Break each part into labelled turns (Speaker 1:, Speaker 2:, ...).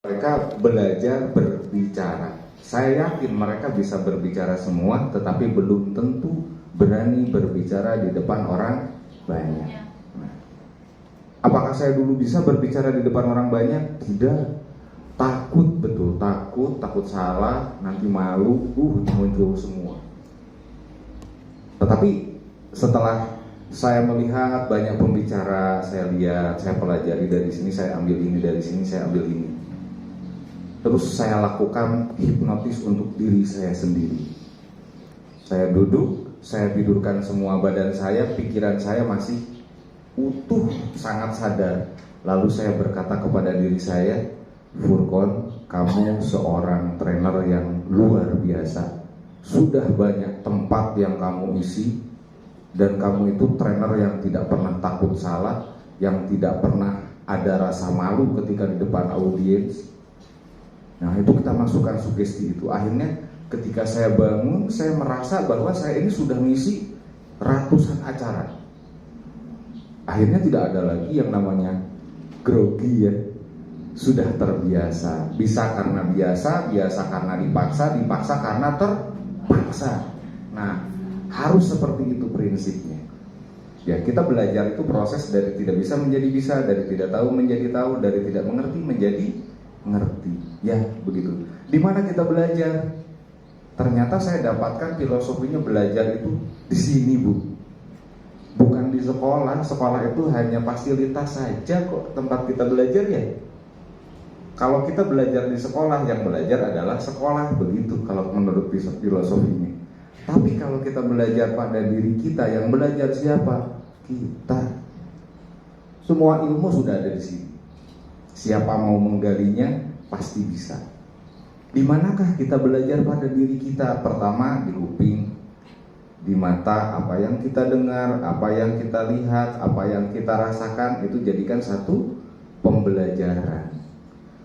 Speaker 1: Mereka belajar berbicara. Saya yakin mereka bisa berbicara semua, tetapi belum tentu berani berbicara di depan orang banyak. Apakah saya dulu bisa berbicara di depan orang banyak? Tidak. Takut, betul, takut salah, nanti malu, muncul semua. Tetapi setelah saya melihat banyak pembicara, saya lihat, saya pelajari dari sini, saya ambil ini dari sini, saya ambil ini. Terus saya lakukan hipnotis untuk diri saya sendiri. Saya duduk, saya tidurkan semua badan saya, pikiran saya masih utuh, sangat sadar. Lalu saya berkata kepada diri saya, Furqon, kamu seorang trainer yang luar biasa. Sudah banyak tempat yang kamu isi, dan kamu itu trainer yang tidak pernah takut salah, yang tidak pernah ada rasa malu ketika di depan audiens. Nah, itu kita masukkan sugesti itu. Akhirnya ketika saya bangun, saya merasa bahwa saya ini sudah ngisi ratusan acara. Akhirnya tidak ada lagi yang namanya grogi ya. Sudah terbiasa. Bisa karena biasa, biasa karena dipaksa, dipaksa karena terpaksa. Nah, harus seperti itu prinsipnya. Ya, kita belajar itu proses dari tidak bisa menjadi bisa, dari tidak tahu menjadi tahu, dari tidak mengerti menjadi ngerti. Ya, begitu. Di mana kita belajar? Ternyata saya dapatkan filosofinya belajar itu di sini, Bu. Bukan di sekolah. Sekolah itu hanya fasilitas saja kok tempat kita belajar ya. Kalau kita belajar di sekolah, yang belajar adalah sekolah, begitu kalau menurut filosofinya. Tapi kalau kita belajar pada diri kita, yang belajar siapa? Kita. Semua ilmu sudah ada di sini. Siapa mau menggalinya pasti bisa. Di manakah kita belajar pada diri kita? Pertama di kuping, di mata, apa yang kita dengar, apa yang kita lihat, apa yang kita rasakan, itu jadikan satu pembelajaran.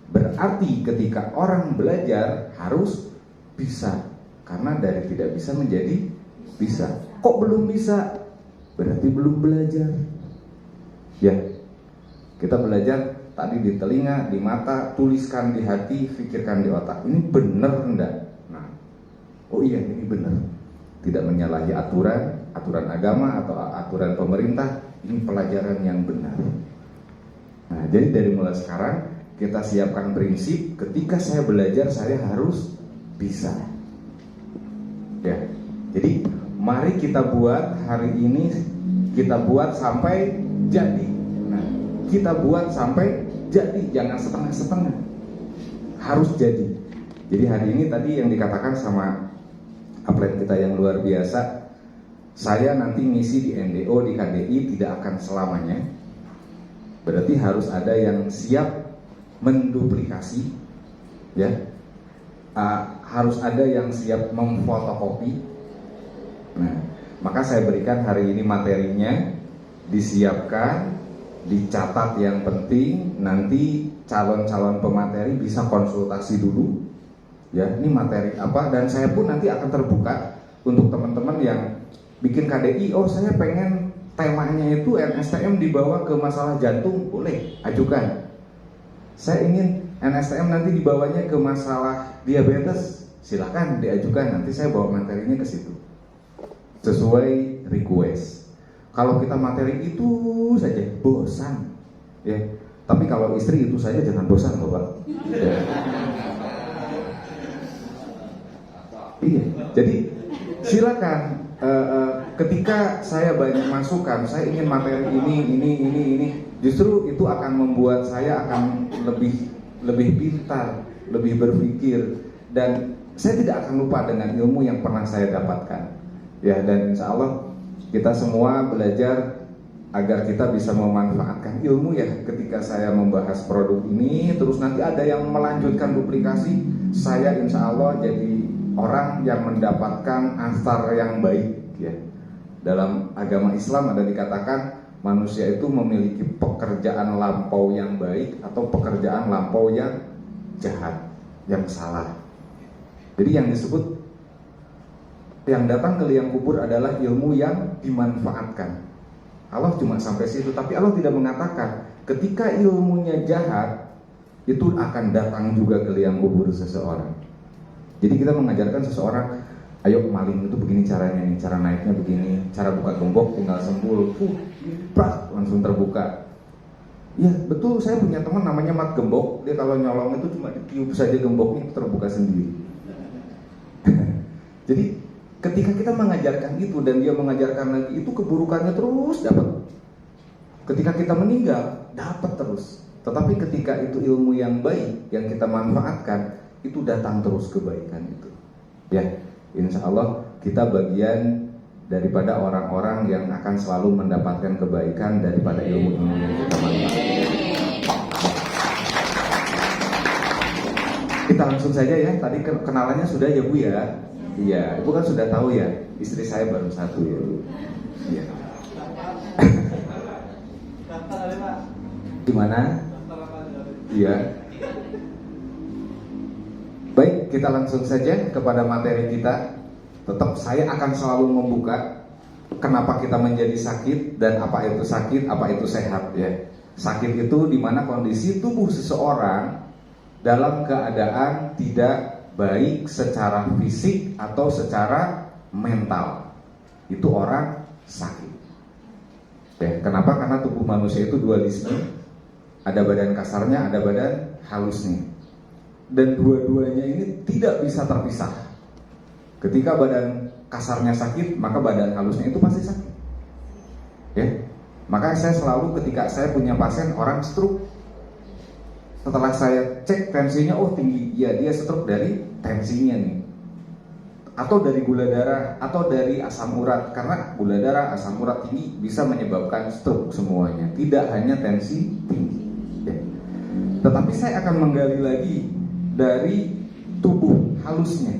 Speaker 1: Berarti ketika orang belajar harus bisa, karena dari tidak bisa menjadi bisa. Kok belum bisa? Berarti belum belajar. Ya, kita belajar tadi di telinga, di mata, tuliskan di hati, pikirkan di otak. Ini benar enggak? Nah, oh iya ini benar. Tidak menyalahi aturan agama atau aturan pemerintah. Ini pelajaran yang benar. Nah, jadi dari mulai sekarang kita siapkan prinsip. Ketika saya belajar, saya harus bisa. Ya, jadi mari kita buat hari ini, kita buat sampai jadi. Nah, kita buat sampai jadi, jangan setengah-setengah, harus jadi. Jadi hari ini tadi yang dikatakan sama atlet kita yang luar biasa, saya nanti ngisi di NDO, di KDI tidak akan selamanya. Berarti harus ada yang siap menduplikasi, ya. Harus ada yang siap memfotokopi. Nah, maka saya berikan hari ini materinya, disiapkan, dicatat yang penting. Nanti calon-calon pemateri bisa konsultasi dulu, ya, ini materi apa, dan saya pun nanti akan terbuka untuk teman-teman yang bikin KDI. Oh, saya pengen temanya itu NSTM dibawa ke masalah jantung, boleh ajukan. Saya ingin NSTM nanti dibawanya ke masalah diabetes, silakan diajukan, nanti saya bawa materinya ke situ sesuai request. Kalau kita materi itu saja bosan, ya. Tapi kalau istri itu saja jangan bosan loh Pak. Ya. Iya, jadi silakan. Ketika saya banyak masukan, saya ingin materi ini, justru itu akan membuat saya akan lebih pintar, lebih berpikir, dan saya tidak akan lupa dengan ilmu yang pernah saya dapatkan. Ya, dan insya Allah kita semua belajar agar kita bisa memanfaatkan ilmu ya. Ketika saya membahas produk ini, terus nanti ada yang melanjutkan duplikasi, saya insya Allah jadi orang yang mendapatkan asar yang baik ya. Dalam agama Islam ada dikatakan manusia itu memiliki pekerjaan lampau yang baik atau pekerjaan lampau yang jahat, yang salah. Jadi yang disebut, yang datang ke liang kubur adalah ilmu yang dimanfaatkan. Allah cuma sampai situ, tapi Allah tidak mengatakan ketika ilmunya jahat itu akan datang juga ke liang kubur seseorang. Jadi kita mengajarkan seseorang, ayo maling itu begini caranya nih, cara naiknya begini, cara buka gembok tinggal sempul, prak, langsung terbuka. Ya betul, saya punya teman namanya Mat Gembok, dia kalau nyolong itu cuma ditiup saja gemboknya itu terbuka sendiri. Jadi ketika kita mengajarkan itu dan dia mengajarkan lagi, itu keburukannya terus dapat. Ketika kita meninggal, dapat terus. Tetapi ketika itu ilmu yang baik yang kita manfaatkan, itu datang terus kebaikan itu. Ya, insya Allah kita bagian daripada orang-orang yang akan selalu mendapatkan kebaikan daripada ilmu-ilmu yang kita manfaatkan. Kita langsung saja ya. Tadi kenalannya sudah ya Bu ya. Iya, Ibu kan sudah tahu ya. Istri saya baru satu ya Bu. Iya. Gimana? Iya. Baik, kita langsung saja kepada materi kita. Tetap saya akan selalu membuka kenapa kita menjadi sakit dan apa itu sakit, apa itu sehat ya. Sakit itu dimana kondisi tubuh seseorang dalam keadaan tidak baik secara fisik atau secara mental. Itu orang sakit. Ya, kenapa? Karena tubuh manusia itu dualisme. Ada badan kasarnya, ada badan halusnya. Dan dua-duanya ini tidak bisa terpisah. Ketika badan kasarnya sakit, maka badan halusnya itu pasti sakit. Ya. Maka saya selalu ketika saya punya pasien orang stroke, setelah saya cek tensinya, oh tinggi, ya dia stroke dari tensinya nih, atau dari gula darah, atau dari asam urat. Karena gula darah, asam urat tinggi bisa menyebabkan stroke semuanya, tidak hanya tensi tinggi ya. Tetapi saya akan menggali lagi dari tubuh halusnya.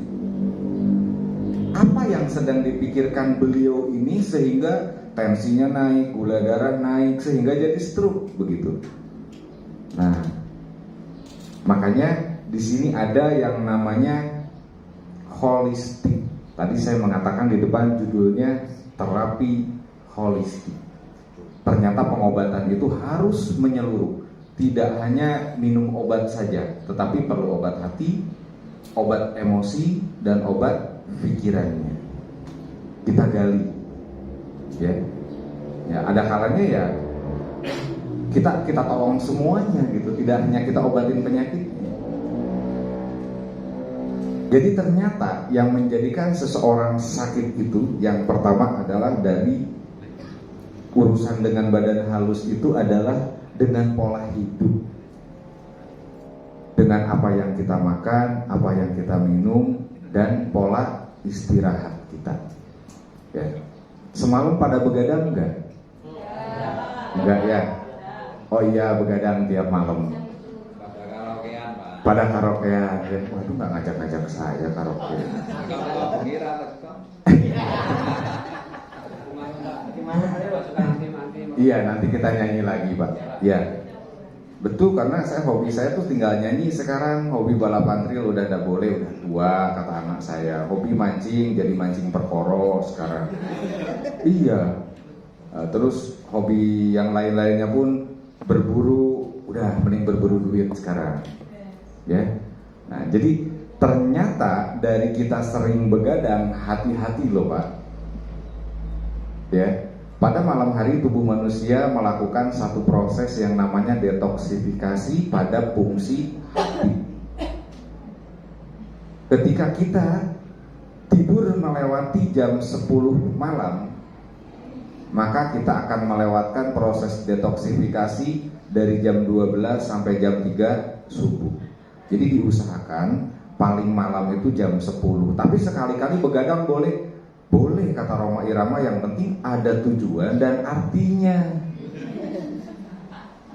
Speaker 1: Apa yang sedang dipikirkan beliau ini sehingga tensinya naik, gula darah naik, sehingga jadi stroke begitu. Nah, makanya di sini ada yang namanya holistik. Tadi saya mengatakan di depan judulnya terapi holistik. Ternyata pengobatan itu harus menyeluruh. Tidak hanya minum obat saja, tetapi perlu obat hati, obat emosi, dan obat pikirannya. Kita gali. Ya, ada kalanya ya kita tolong semuanya gitu, tidak hanya kita obatin penyakitnya. Jadi ternyata yang menjadikan seseorang sakit itu yang pertama adalah dari urusan dengan badan halus itu adalah dengan pola hidup, dengan apa yang kita makan, apa yang kita minum, dan pola istirahat kita. Ya. Semalam pada begadang enggak? Enggak ya? Oh iya, begadang tiap malam.
Speaker 2: Pada karaokean, Pak.
Speaker 1: Pada karaokean. Ya, waduh nggak ngajak-ngajak saya karaoke. Iya, nanti kita nyanyi lagi, Pak. Ya. Betul, karena hobi saya tuh tinggal nyanyi. Sekarang hobi balapan trail udah tidak boleh, udah tua kata anak saya. Hobi mancing, jadi mancing perkoro sekarang. Iya. Terus hobi yang lain-lainnya pun berburu, udah mending berburu duit sekarang. Ya. Nah, jadi ternyata dari kita sering begadang, hati-hati loh Pak. Ya. Pada malam hari tubuh manusia melakukan satu proses yang namanya detoksifikasi pada fungsi hati. Ketika kita tidur melewati jam 10 malam, maka kita akan melewatkan proses detoksifikasi dari jam 12 sampai jam 3 subuh. Jadi diusahakan paling malam itu jam 10. Tapi sekali-kali begadang boleh. Boleh kata Roma Irama, yang penting ada tujuan dan artinya.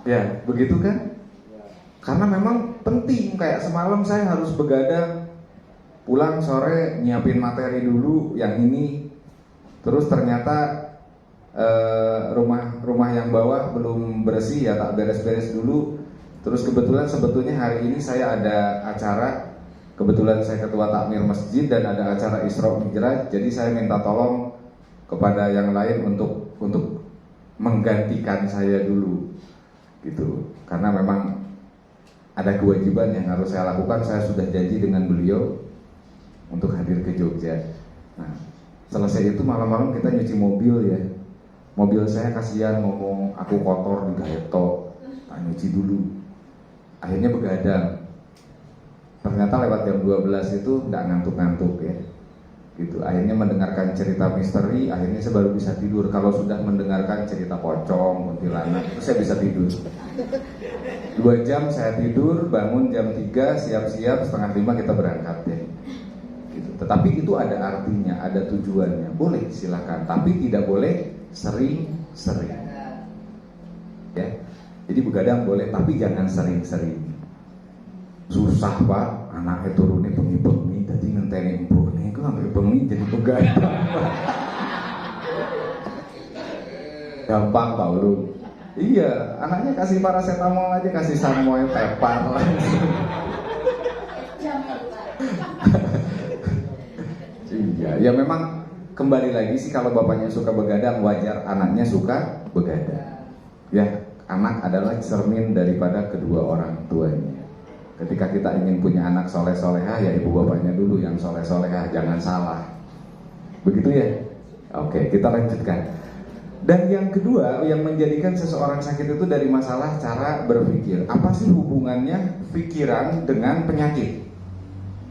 Speaker 1: Ya, begitu kan? Karena memang penting, kayak semalam saya harus begadang, pulang sore nyiapin materi dulu yang ini. Terus ternyata rumah yang bawah belum bersih ya, tak beres-beres dulu. Terus kebetulan sebetulnya hari ini saya ada acara. Kebetulan saya ketua takmir masjid dan ada acara Isra Mi'raj, jadi saya minta tolong kepada yang lain untuk menggantikan saya dulu, gitu. Karena memang ada kewajiban yang harus saya lakukan. Saya sudah janji dengan beliau untuk hadir ke Jogja. Nah, selesai itu malam-malam kita nyuci mobil ya. Mobil saya kasihan ngomong aku kotor digaeto, tak nyuci dulu. Akhirnya begadang. Ternyata lewat jam 12 itu nggak ngantuk-ngantuk ya. Gitu. Akhirnya mendengarkan cerita misteri, akhirnya saya baru bisa tidur. Kalau sudah mendengarkan cerita pocong, kuntilanak, itu saya bisa tidur. 2 jam saya tidur, bangun jam 3, siap-siap, setengah 5 kita berangkat ya. Gitu. Tetapi itu ada artinya, ada tujuannya. Boleh silakan, tapi tidak boleh sering-sering. Ya. Jadi begadang boleh, tapi jangan sering-sering. Susah Pak, anaknya turunnya bengi-bengi, jadi ngenteni empuk nih, kok sampai bengi jadi begadang. Gampang Pak Ulu. Iya, anaknya kasih paracetamol aja, kasih samoy tepar langsung. Iya, ya memang kembali lagi sih kalau bapaknya suka begadang, wajar anaknya suka begadang. Ya, anak adalah cermin daripada kedua orang tuanya. Ketika kita ingin punya anak soleh-solehah, ya ibu bapaknya dulu yang soleh-solehah, jangan salah. Begitu ya? Oke, kita lanjutkan. Dan yang kedua, yang menjadikan seseorang sakit itu dari masalah cara berpikir. Apa sih hubungannya pikiran dengan penyakit?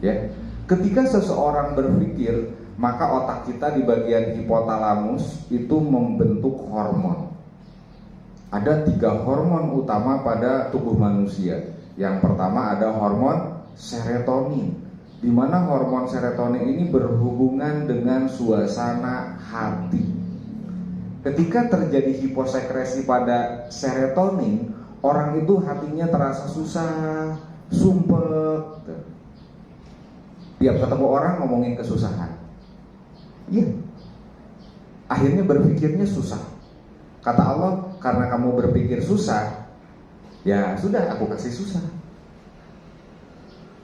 Speaker 1: Ya, ketika seseorang berpikir, maka otak kita di bagian hipotalamus itu membentuk hormon. Ada 3 hormon utama pada tubuh manusia. Yang pertama ada hormon serotonin, di mana hormon serotonin ini berhubungan dengan suasana hati. Ketika terjadi hiposekresi pada serotonin, orang itu hatinya terasa susah, sumpek. Tiap ketemu orang ngomongin kesusahan. Iya. Akhirnya berpikirnya susah. Kata Allah, karena kamu berpikir susah, ya sudah aku kasih susah.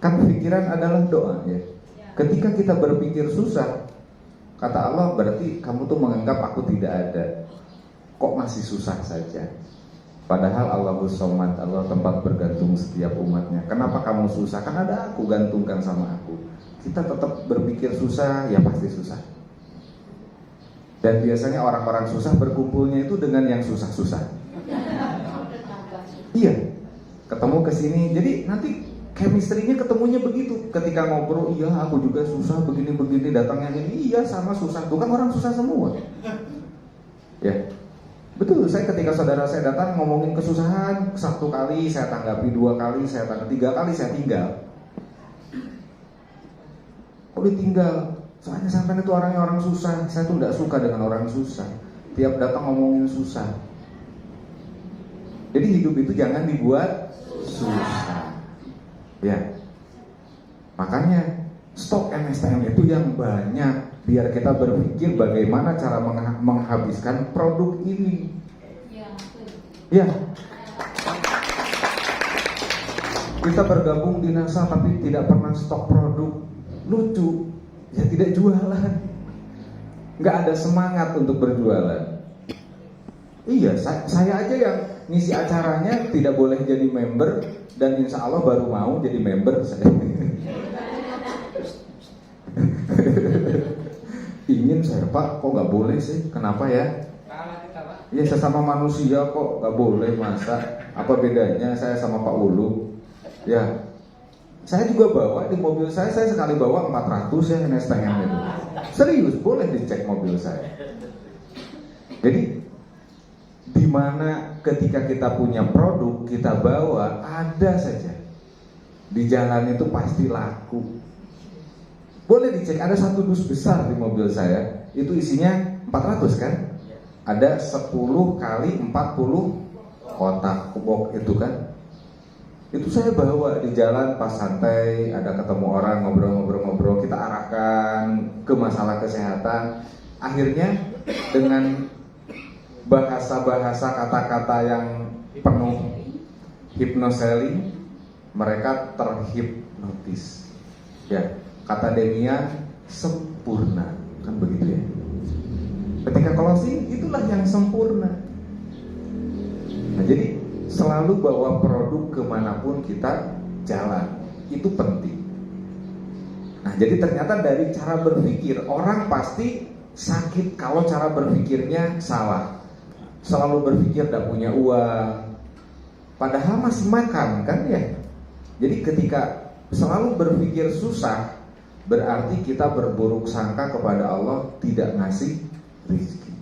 Speaker 1: Kan pikiran adalah doa ya. Ketika kita berpikir susah, kata Allah, berarti kamu tuh menganggap aku tidak ada. Kok masih susah saja? Padahal Allahus Somad, Allah tempat bergantung setiap umatnya. Kenapa kamu susah? Kan ada aku, gantungkan sama aku. Kita tetap berpikir susah, ya pasti susah. Dan biasanya orang-orang susah berkumpulnya itu dengan yang susah-susah. Iya, ketemu ke sini. Jadi nanti chemistry-nya ketemunya begitu. Ketika ngobrol, iya aku juga susah begini-begini, datangnya ini, iya sama susah. Itu kan orang susah semua. Ya, betul. Saya ketika saudara saya datang ngomongin kesusahan, 1 kali saya tanggapi, 2 kali saya tanggapi, 3 kali saya tinggal. Kok ditinggal? Soalnya sampai itu orangnya orang susah. Saya tuh tidak suka dengan orang susah. Tiap datang ngomongin susah. Jadi hidup itu jangan dibuat susah. Ya, makanya stok MSTM itu yang banyak, biar kita berpikir bagaimana cara menghabiskan produk ini. Ya, kita bergabung di NASA tapi tidak pernah stok produk, lucu. Ya tidak jualan, nggak ada semangat untuk berjualan. Iya, saya aja yang ngisi acaranya tidak boleh jadi member, dan insya Allah baru mau jadi member saya. Ingin saya, Pak, kok nggak boleh sih? Kenapa ya? Ya sesama manusia kok nggak boleh, masa? Apa bedanya saya sama Pak Ulu? Ya, saya juga bawa di mobil saya sekali bawa 400 ya NSTM itu. Serius, boleh dicek mobil saya. Jadi dimana ketika kita punya produk kita bawa, ada saja di jalan itu pasti laku. Boleh dicek, ada 1 dus besar di mobil saya, itu isinya 400 kan? Ada 10 kali 40 kotak box itu kan. Itu saya bawa di jalan pas santai, ada ketemu orang ngobrol-ngobrol, kita arahkan ke masalah kesehatan. Akhirnya dengan bahasa-bahasa kata-kata yang penuh hipnoselling, mereka terhipnotis. Ya, kata Demian sempurna, kan begitu ya. Ketika closing, itulah yang sempurna. Nah, jadi selalu bawa produk kemanapun kita jalan. Itu penting. Nah, jadi ternyata dari cara berpikir, orang pasti sakit kalau cara berpikirnya salah. Selalu berpikir tidak punya uang, padahal masih makan kan ya. Jadi ketika selalu berpikir susah, berarti kita berburuk sangka kepada Allah tidak ngasih rezeki.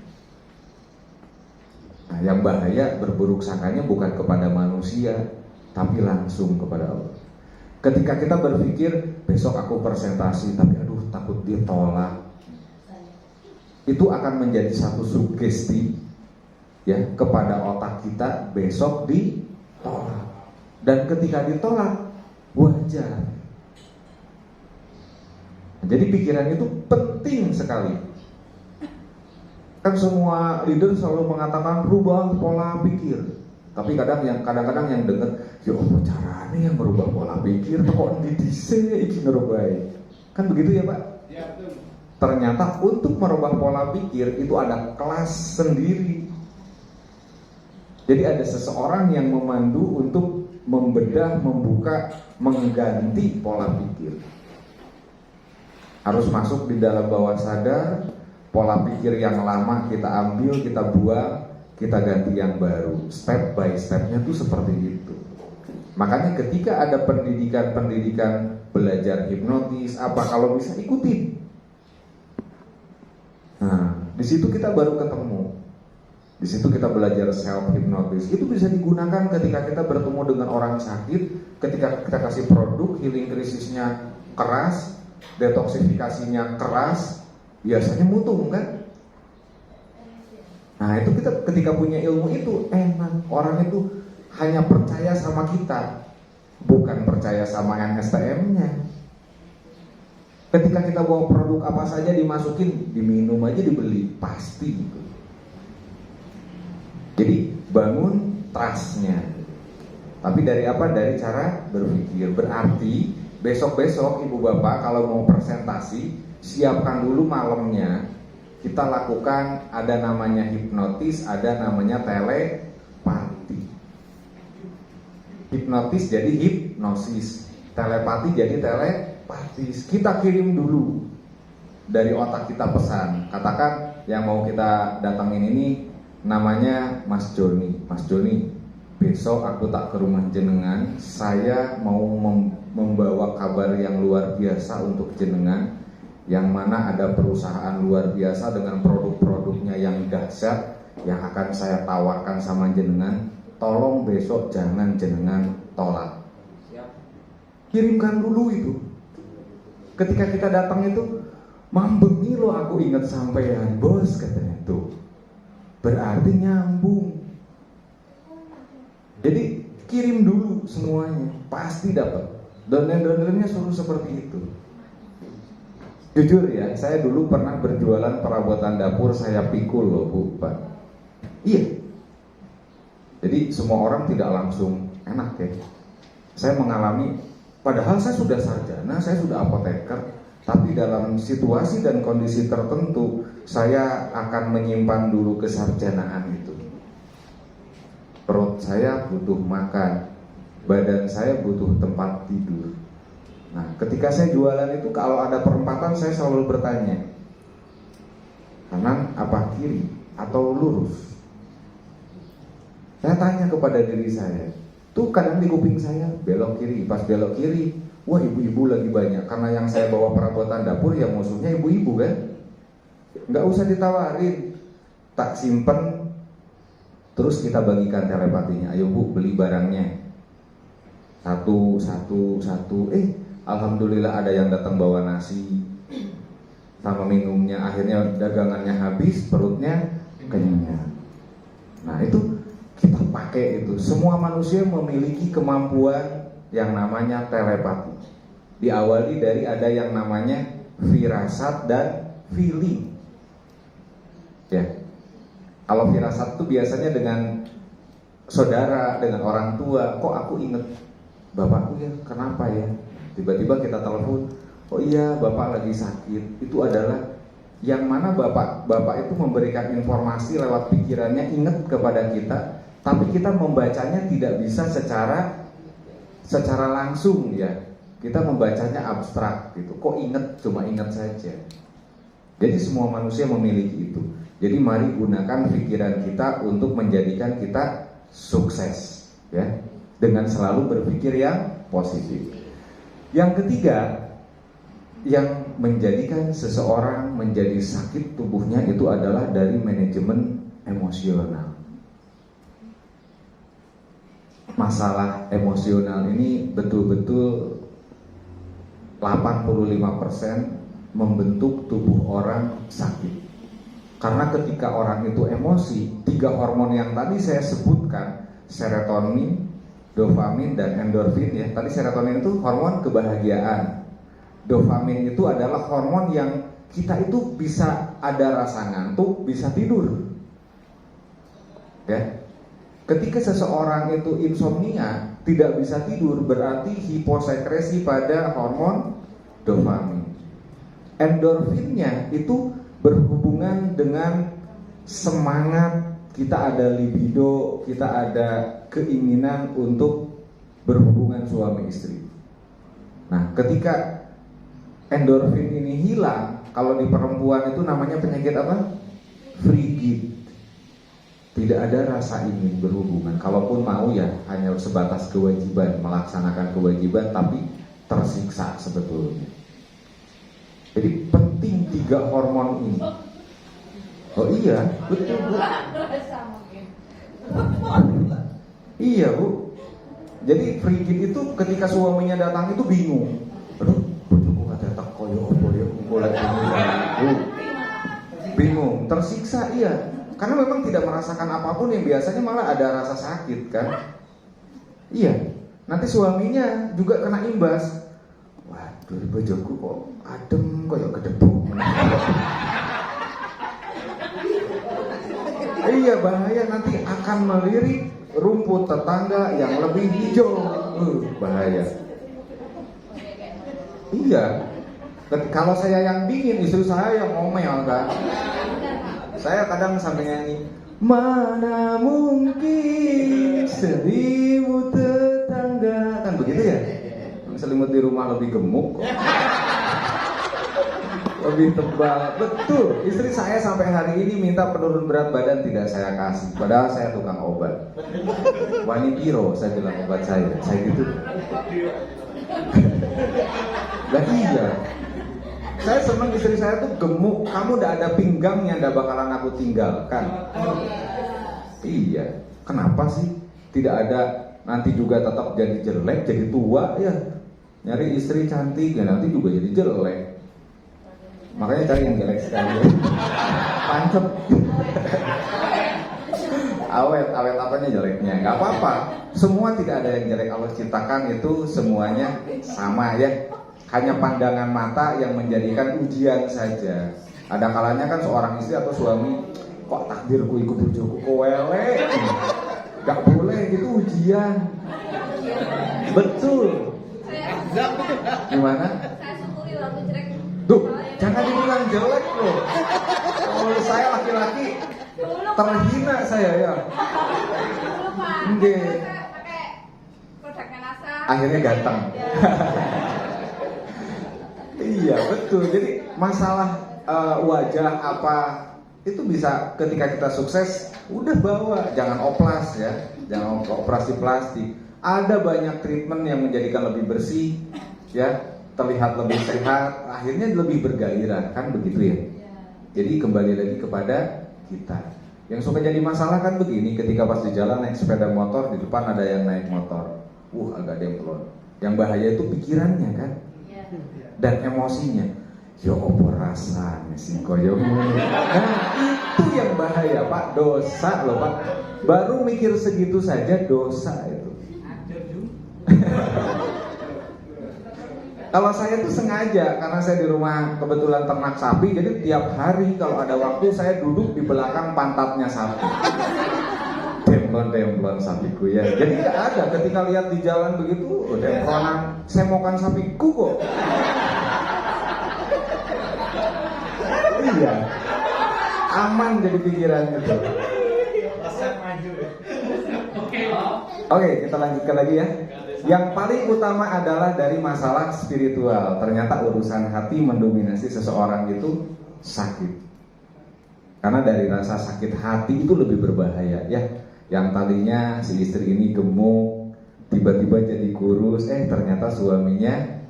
Speaker 1: Nah, yang bahaya berburuk sangkanya bukan kepada manusia, tapi langsung kepada Allah. Ketika kita berpikir besok aku presentasi, tapi aduh takut ditolak, itu akan menjadi satu sugesti ya kepada otak kita, besok ditolak. Dan ketika ditolak, wajar. Jadi pikiran itu penting sekali. Kan semua leader selalu mengatakan rubah pola pikir. Tapi kadang-kadang yang dengar, ya apa caranya yang merubah pola pikir? Kok didise iki ngerubai? Kan begitu ya Pak?
Speaker 2: Ya, betul.
Speaker 1: Ternyata untuk merubah pola pikir itu ada kelas sendiri. Jadi ada seseorang yang memandu untuk membedah, membuka, mengganti pola pikir. Harus masuk di dalam bawah sadar, pola pikir yang lama kita ambil, kita buang, kita ganti yang baru. Step by stepnya tuh seperti itu. Makanya ketika ada pendidikan belajar hipnotis, apa kalau bisa ikutin. Nah, di situ kita baru ketemu. Di situ kita belajar self hipnotis. Itu bisa digunakan ketika kita bertemu dengan orang sakit, ketika kita kasih produk healing krisisnya keras, detoksifikasinya keras, biasanya mutung kan? Nah itu kita ketika punya ilmu itu enak. Orang itu hanya percaya sama kita, bukan percaya sama NSTM-nya. Ketika kita bawa produk apa saja dimasukin, diminum aja dibeli, pasti gitu. Jadi bangun trust-nya. Tapi dari apa? Dari cara berpikir. Berarti besok-besok ibu bapak kalau mau presentasi, siapkan dulu malamnya. Kita lakukan ada namanya hipnotis, ada namanya telepati. Hipnotis jadi hipnosis, telepati jadi telepatis. Kita kirim dulu dari otak kita pesan. Katakan yang mau kita datangin ini namanya Mas Joni. Mas Joni, besok aku tak ke rumah jenengan. Saya mau membawa kabar yang luar biasa untuk jenengan, yang mana ada perusahaan luar biasa dengan produk-produknya yang dahsyat yang akan saya tawarkan sama jenengan. Tolong besok jangan jenengan tolak.
Speaker 2: Siap.
Speaker 1: Kirimkan dulu itu. Ketika kita datang itu, mambengi lo aku ingat sampean bos, katanya tuh. Berarti nyambung. Jadi kirim dulu semuanya, pasti dapat. Donor-donornya suruh seperti itu. Jujur ya, saya dulu pernah berjualan perabotan dapur, saya pikul loh Bu, Pak. Iya. Jadi semua orang tidak langsung enak ya. Saya mengalami, padahal saya sudah sarjana, saya sudah apoteker, tapi dalam situasi dan kondisi tertentu, saya akan menyimpan dulu kesarjanaan itu. Perut saya butuh makan, badan saya butuh tempat tidur. Nah, ketika saya jualan itu kalau ada perempatan saya selalu bertanya, kanan apa kiri atau lurus? Saya tanya kepada diri saya. Tuh kadang di kuping saya belok kiri, pas belok kiri, wah ibu-ibu lagi banyak. Karena yang saya bawa perabotan dapur ya musuhnya ibu-ibu kan. Nggak usah ditawarin, tak simpen, terus kita bagikan telepatinya. Ayo Bu beli barangnya, satu. Alhamdulillah ada yang datang bawa nasi sama minumnya. Akhirnya dagangannya habis, perutnya kenyang. Nah itu kita pakai itu. Semua manusia memiliki kemampuan yang namanya telepati. Diawali dari ada yang namanya firasat dan feeling. Ya, kalau firasat itu biasanya dengan saudara, dengan orang tua. Kok aku inget bapakku ya, kenapa ya? Tiba-tiba kita telepon, oh iya bapak lagi sakit. Itu adalah yang mana bapak itu memberikan informasi lewat pikirannya, ingat kepada kita tapi kita membacanya tidak bisa secara langsung ya. Kita membacanya abstrak gitu. Kok inget, cuma inget saja. Jadi semua manusia memiliki itu. Jadi mari gunakan pikiran kita untuk menjadikan kita sukses ya, dengan selalu berpikir yang positif. Yang ketiga, yang menjadikan seseorang menjadi sakit tubuhnya itu adalah dari manajemen emosional. Masalah emosional ini betul-betul 85% membentuk tubuh orang sakit. Karena ketika orang itu emosi, 3 hormon yang tadi saya sebutkan, serotonin, dopamin, dan endorfin ya. Tadi serotonin itu hormon kebahagiaan. Dopamin itu adalah hormon yang kita itu bisa ada rasa ngantuk, bisa tidur. Ya. Ketika seseorang itu insomnia, tidak bisa tidur, berarti hiposekresi pada hormon dopamin. Endorfinnya itu berhubungan dengan semangat, kita ada libido, kita ada keinginan untuk berhubungan suami istri. Nah, ketika endorfin ini hilang, kalau di perempuan itu namanya penyakit apa? Frigid. Tidak ada rasa ingin berhubungan. Kalaupun mau ya hanya sebatas kewajiban, melaksanakan kewajiban, tapi tersiksa sebetulnya. Jadi penting 3 hormon ini. Oh iya, betul Bu. Iya Bu. Jadi frigid itu ketika suaminya datang itu bingung. Aduh, bojoku kata tak koyo opo ya, golek ini. Bingung, tersiksa iya. Karena memang tidak merasakan apapun yang biasanya malah ada rasa sakit kan. Iya. Nanti suaminya juga kena imbas. Waduh, bojoku kok adem koyo gedebuk. Iya, bahaya, nanti akan melirik rumput tetangga yang lebih hijau. Bahaya. Iya. Kalau saya yang dingin, istri saya yang ngomel kan. Saya kadang sampai nyanyi, mana mungkin 1000 tetangga, kan begitu ya? Selimut di rumah lebih gemuk kok. Lebih tebal. Betul, istri saya sampai hari ini minta penurun berat badan, tidak saya kasih. Padahal saya tukang obat. Wani piro, saya bilang obat saya gitu. Dan iya, saya senang istri saya tuh gemuk. Kamu udah ada pinggangnya, udah bakalan aku tinggalkan. Iya, kenapa sih tidak ada nanti juga tetap jadi jelek, jadi tua ya. Nyari istri cantik ya nanti juga jadi jelek. Makanya cari yang jelek sekali. Pancep. Awet apanya jeleknya, nggak apa-apa. Semua tidak ada yang jelek. Allah ciptakan itu semuanya sama ya. Hanya pandangan mata yang menjadikan ujian saja. Ada kalanya kan seorang istri atau suami, kok takdirku ikut bojoku kowele. Gak boleh, itu ujian. Betul. Gimana?
Speaker 3: Saya syukuri waktu jelek.
Speaker 1: Duh, jangan dibilang jelek loh. Kalau saya laki-laki terhina saya ya.
Speaker 3: Dulu Pak,
Speaker 1: Nggih.
Speaker 3: saya pakai produknya NASA.
Speaker 1: Akhirnya ganteng. Iya betul. Jadi masalah wajah apa itu bisa ketika kita sukses udah bawa, jangan oplas ya, jangan operasi plastik. Ada banyak treatment yang menjadikan lebih bersih ya, terlihat lebih sehat, akhirnya lebih bergairah kan begitu ya. Jadi kembali lagi kepada kita. Yang suka jadi masalah kan begini, ketika pas di jalan naik sepeda motor, di depan ada yang naik motor, agak demplon. Yang bahaya itu pikirannya kan, dan emosinya. Ya opo rasanya sih koyo. Nah itu yang bahaya Pak, dosa loh Pak. Baru mikir segitu saja dosa itu. Kalau saya tuh sengaja, karena saya di rumah kebetulan ternak sapi, jadi tiap hari kalau ada waktu saya duduk di belakang pantatnya sapi. Demplon sapiku ya. Jadi nggak ada ketika lihat di jalan begitu, demplonan semokan sapiku kok. Iya, aman jadi pikiran itu.
Speaker 2: Resep maju.
Speaker 1: Oke, kita lanjutkan lagi ya. Yang paling utama adalah dari masalah spiritual. Ternyata urusan hati mendominasi seseorang itu sakit. Karena dari rasa sakit hati itu lebih berbahaya ya. Yang tadinya si istri ini gemuk, tiba-tiba jadi kurus, ternyata suaminya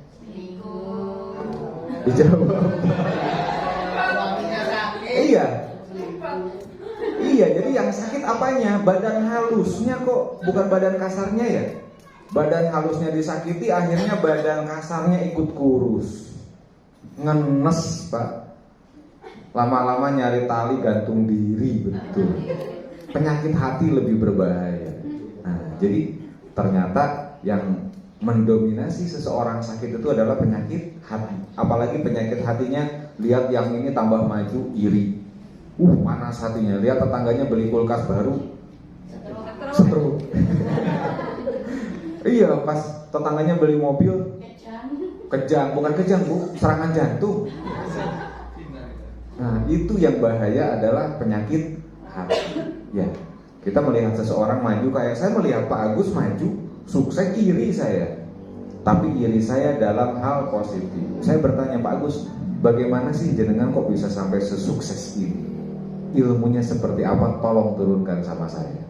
Speaker 1: dijawab. Iya, jadi yang sakit apanya? Badan halusnya kok, bukan badan kasarnya ya. Badan halusnya disakiti, akhirnya badan kasarnya ikut kurus. Ngenes, Pak. Lama-lama nyari tali gantung diri, betul. Penyakit hati lebih berbahaya. Nah, jadi ternyata yang mendominasi seseorang sakit itu adalah penyakit hati. Apalagi penyakit hatinya, lihat yang ini tambah maju, iri. Panas hatinya, lihat tetangganya beli kulkas baru, setruk. Iya, pas tetangganya beli mobil, kejang, bukan kejang Bu, serangan jantung. Nah, itu yang bahaya adalah penyakit hati. Ya, kita melihat seseorang maju, kayak saya melihat Pak Agus maju, sukses, iri saya. Tapi iri saya dalam hal positif. Saya bertanya, Pak Agus, bagaimana sih jenengan kok bisa sampai sesukses ini? Ilmunya seperti apa? Tolong turunkan sama saya.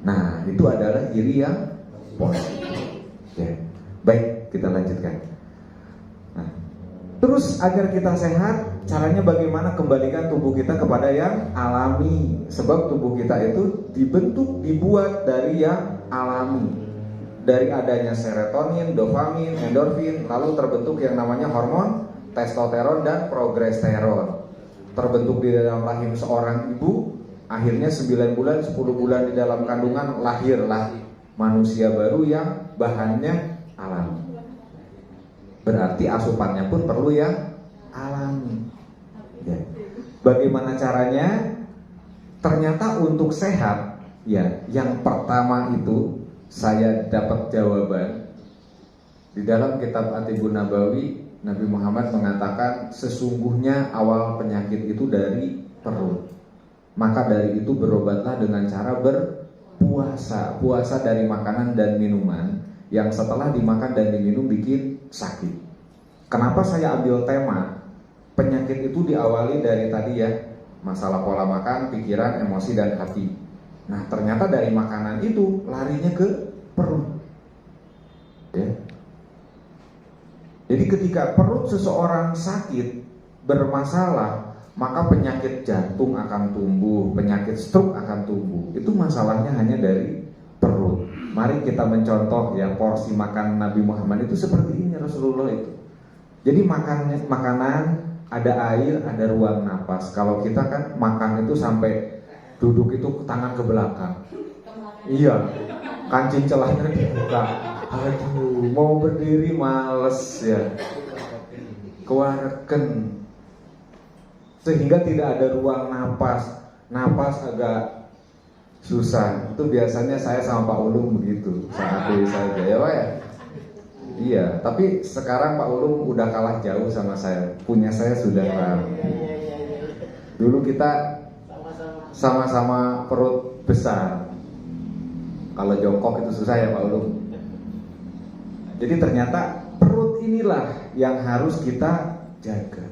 Speaker 1: Nah, itu adalah iri yang positif. Ya. Baik, kita lanjutkan. Nah, terus agar kita sehat, caranya bagaimana? Kembalikan tubuh kita kepada yang alami. Sebab tubuh kita itu dibentuk, dibuat dari yang alami. Dari adanya serotonin, dopamin, endorfin, lalu terbentuk yang namanya hormon testosteron dan progesteron. Terbentuk di dalam rahim seorang ibu, akhirnya 9 bulan, 10 bulan di dalam kandungan, lahirlah manusia baru yang bahannya alami. Berarti asupannya pun perlu yang alami. Ya. Bagaimana caranya? Ternyata untuk sehat, ya, yang pertama itu saya dapat jawaban di dalam kitab At-Tibbun Nabawi. Nabi Muhammad mengatakan sesungguhnya awal penyakit itu dari perut. Maka dari itu berobatlah dengan cara berpuasa. Puasa dari makanan dan minuman yang setelah dimakan dan diminum bikin sakit. Kenapa saya ambil tema penyakit itu diawali dari tadi ya, masalah pola makan, pikiran, emosi, dan hati. Nah, ternyata dari makanan itu larinya ke perut. Ya. Jadi ketika perut seseorang sakit, bermasalah, maka penyakit jantung akan tumbuh, penyakit stroke akan tumbuh. Itu masalahnya hanya dari perut. Mari kita mencontoh ya, porsi makan Nabi Muhammad itu seperti ini, Rasulullah itu. Jadi makanan, ada air, ada ruang napas. Kalau kita kan makan itu sampai duduk itu tangan ke belakang. Iya, kancing celana dibuka. Aduh, mau berdiri males ya, kewareken, sehingga tidak ada ruang napas agak susah. Itu biasanya saya sama Pak Ulung begitu saat diri saja ya Pak ya. Iya, tapi sekarang Pak Ulung udah kalah jauh sama saya. Punya saya sudah ram. Dulu kita sama-sama perut besar. Kalau jongkok itu susah ya Pak Ulung. Jadi ternyata perut inilah yang harus kita jaga.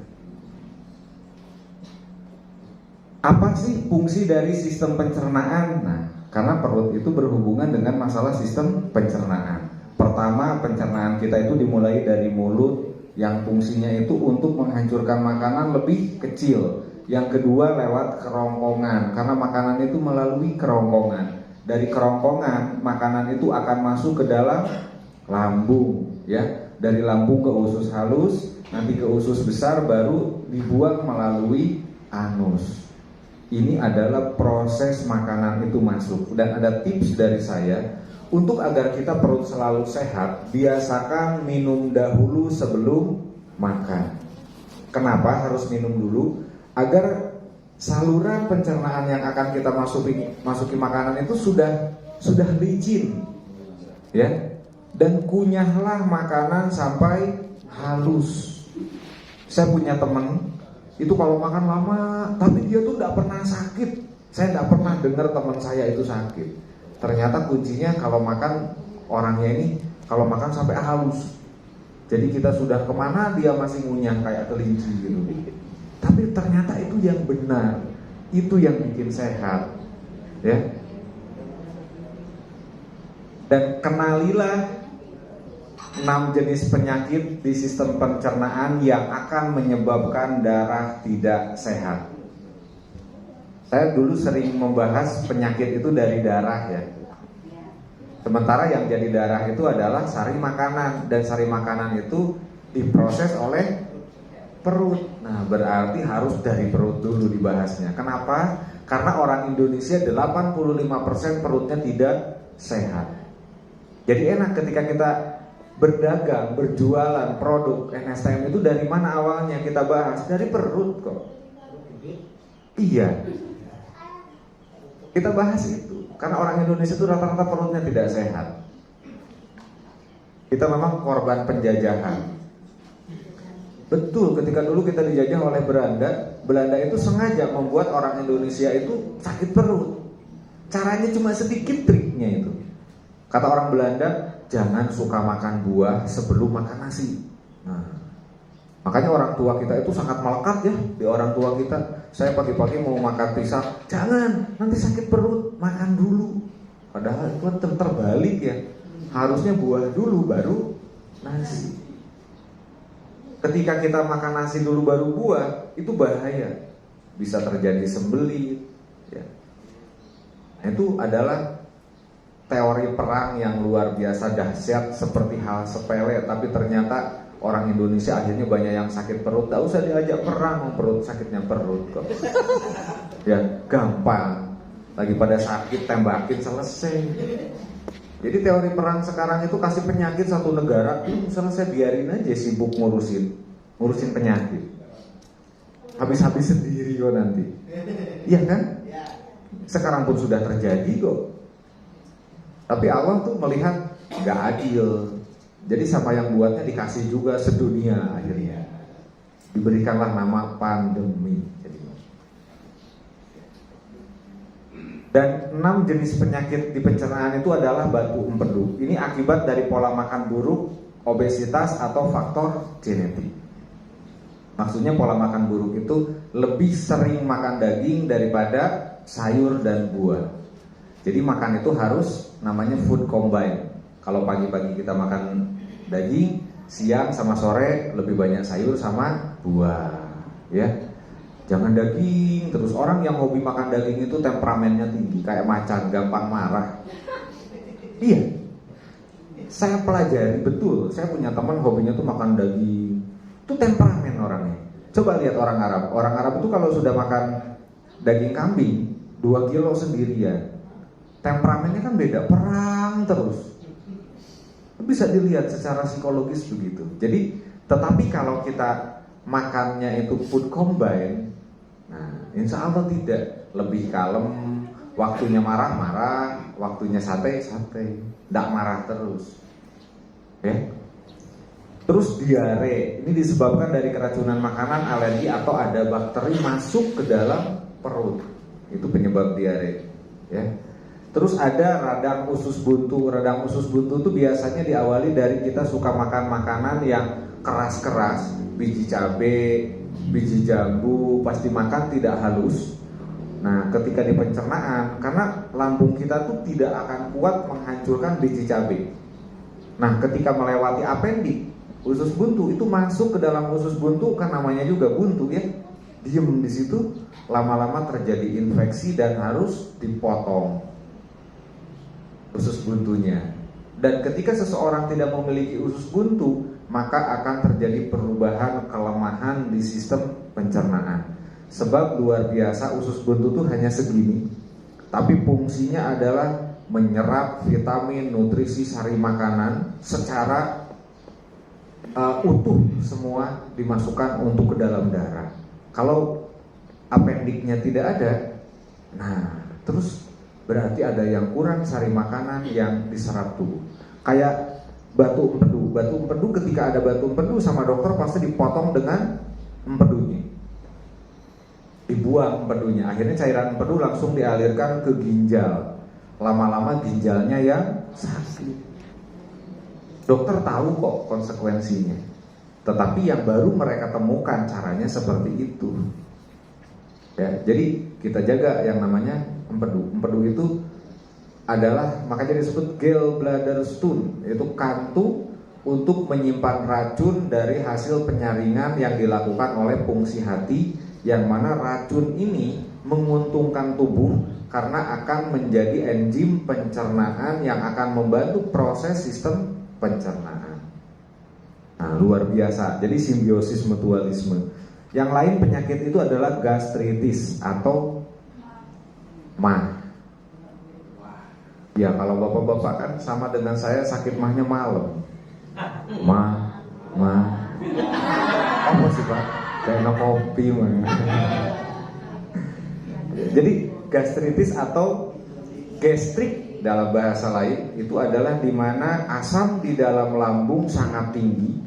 Speaker 1: Apa sih fungsi dari sistem pencernaan? Nah, karena perut itu berhubungan dengan masalah sistem pencernaan. Pertama, pencernaan kita itu dimulai dari mulut, yang fungsinya itu untuk menghancurkan makanan lebih kecil. Yang kedua lewat kerongkongan, karena makanan itu melalui kerongkongan. Dari kerongkongan, makanan itu akan masuk ke dalam lambung, ya. Dari lambung ke usus halus, nanti ke usus besar, baru dibuang melalui anus. Ini adalah proses makanan itu masuk. Dan ada tips dari saya, untuk agar kita perut selalu sehat, biasakan minum dahulu sebelum makan. Kenapa harus minum dulu? Agar saluran pencernaan yang akan kita masuki makanan itu sudah licin, ya. Dan kunyahlah makanan sampai halus. Saya punya teman itu kalau makan lama, tapi dia tuh tidak pernah sakit. Saya tidak pernah dengar teman saya itu sakit. ternyata kuncinya kalau makan orangnya ini kalau makan sampai halus. Jadi kita sudah kemana dia masih ngunyah kayak kelinci gitu. Tapi ternyata itu yang benar, itu yang bikin sehat, ya. Dan kenalilah 6 jenis penyakit di sistem pencernaan yang akan menyebabkan darah tidak sehat. Saya dulu sering membahas penyakit itu dari darah ya. Sementara yang jadi darah itu adalah sari makanan, dan sari makanan itu diproses oleh perut. Nah, berarti harus dari perut dulu dibahasnya. Kenapa? Karena orang Indonesia 85% perutnya tidak sehat. Jadi enak ketika kita berdagang, berjualan produk NSTM itu dari mana awalnya kita bahas? Dari perut kok. Iya. Kita bahas itu karena orang Indonesia itu rata-rata perutnya tidak sehat. Kita memang korban penjajahan. Betul, ketika dulu kita dijajah oleh Belanda itu sengaja membuat orang Indonesia itu sakit perut. Caranya cuma sedikit triknya itu. Kata orang Belanda, jangan suka makan buah sebelum makan nasi. Nah, makanya orang tua kita itu sangat melekat ya di orang tua kita. Saya pagi-pagi mau makan pisang, jangan, nanti sakit perut, makan dulu. Padahal itu terbalik ya. Harusnya buah dulu baru nasi. Ketika kita makan nasi dulu baru buah, itu bahaya. Bisa terjadi sembelit ya. Nah, itu adalah teori perang yang luar biasa dahsyat, seperti hal sepele tapi ternyata orang Indonesia akhirnya banyak yang sakit perut. Tak usah diajak perang, perut sakitnya perut kok. Ya gampang. Lagi pada sakit tembakin selesai. Jadi teori perang sekarang itu kasih penyakit satu negara, selesai, biarin aja sibuk ngurusin penyakit. Habis-habis sendiri kok nanti. Iya kan? Sekarang pun sudah terjadi kok. Tapi Allah tuh melihat nggak adil. Jadi siapa yang buatnya dikasih juga sedunia akhirnya. Diberikanlah nama pandemi. Dan 6 jenis penyakit di pencernaan itu adalah batu empedu. Ini akibat dari pola makan buruk, obesitas atau faktor genetik. Maksudnya pola makan buruk itu lebih sering makan daging daripada sayur dan buah. Jadi makan itu harus namanya food combine. Kalau pagi-pagi kita makan daging, siang sama sore lebih banyak sayur sama buah, ya. Jangan daging terus. Orang yang hobi makan daging itu temperamennya tinggi, kayak macan, gampang marah. Iya. Saya pelajari betul. Saya punya teman hobinya tuh makan daging. Itu temperamen orangnya. Coba lihat orang Arab. Orang Arab itu kalau sudah makan daging kambing 2 kilo sendirian, temperamennya kan beda, perang terus. Bisa dilihat secara psikologis begitu. Jadi, tetapi kalau kita makannya itu food combine, nah, insya Allah tidak, lebih kalem, waktunya marah-marah, waktunya santai-santai, tidak marah terus, ya. Terus diare, ini disebabkan dari keracunan makanan, alergi atau ada bakteri masuk ke dalam perut, itu penyebab diare, ya. Terus ada radang usus buntu. Radang usus buntu itu biasanya diawali dari kita suka makan makanan yang keras-keras, biji cabai, biji jambu, pasti makan tidak halus. Nah, ketika di pencernaan, karena lambung kita tuh tidak akan kuat menghancurkan biji cabai. Nah, ketika melewati apendik, usus buntu itu masuk ke dalam usus buntu, kan namanya juga buntu ya. Diem di situ, lama-lama terjadi infeksi dan harus dipotong usus buntunya. Dan ketika seseorang tidak memiliki usus buntu, maka akan terjadi perubahan kelemahan di sistem pencernaan. Sebab luar biasa, usus buntu itu hanya segini, tapi fungsinya adalah menyerap vitamin, nutrisi, sari makanan secara utuh, semua dimasukkan untuk ke dalam darah. Kalau apendiknya tidak ada, nah terus berarti ada yang kurang sari makanan yang diserap tubuh. Kayak batu empedu. Batu empedu, ketika ada batu empedu sama dokter pasti dipotong dengan empedunya. Dibuang empedunya. Akhirnya cairan empedu langsung dialirkan ke ginjal. lama-lama ginjalnya yang sakit. Dokter tahu kok konsekuensinya, tetapi yang baru mereka temukan caranya seperti itu. Ya, jadi kita jaga yang namanya empedu. Empedu itu adalah, makanya disebut gallbladder stone, yaitu kantung untuk menyimpan racun dari hasil penyaringan yang dilakukan oleh fungsi hati, yang mana racun ini menguntungkan tubuh karena akan menjadi enzim pencernaan yang akan membantu proses sistem pencernaan. Nah, luar biasa. Jadi simbiosis mutualisme. Yang lain penyakit itu adalah gastritis atau mah. Ya, kalau bapak-bapak kan sama dengan saya, sakit mahnya malam. Apa sih Pak? Kayak kopi mah. Jadi gastritis atau gastrik dalam bahasa lain itu adalah di mana asam di dalam lambung sangat tinggi.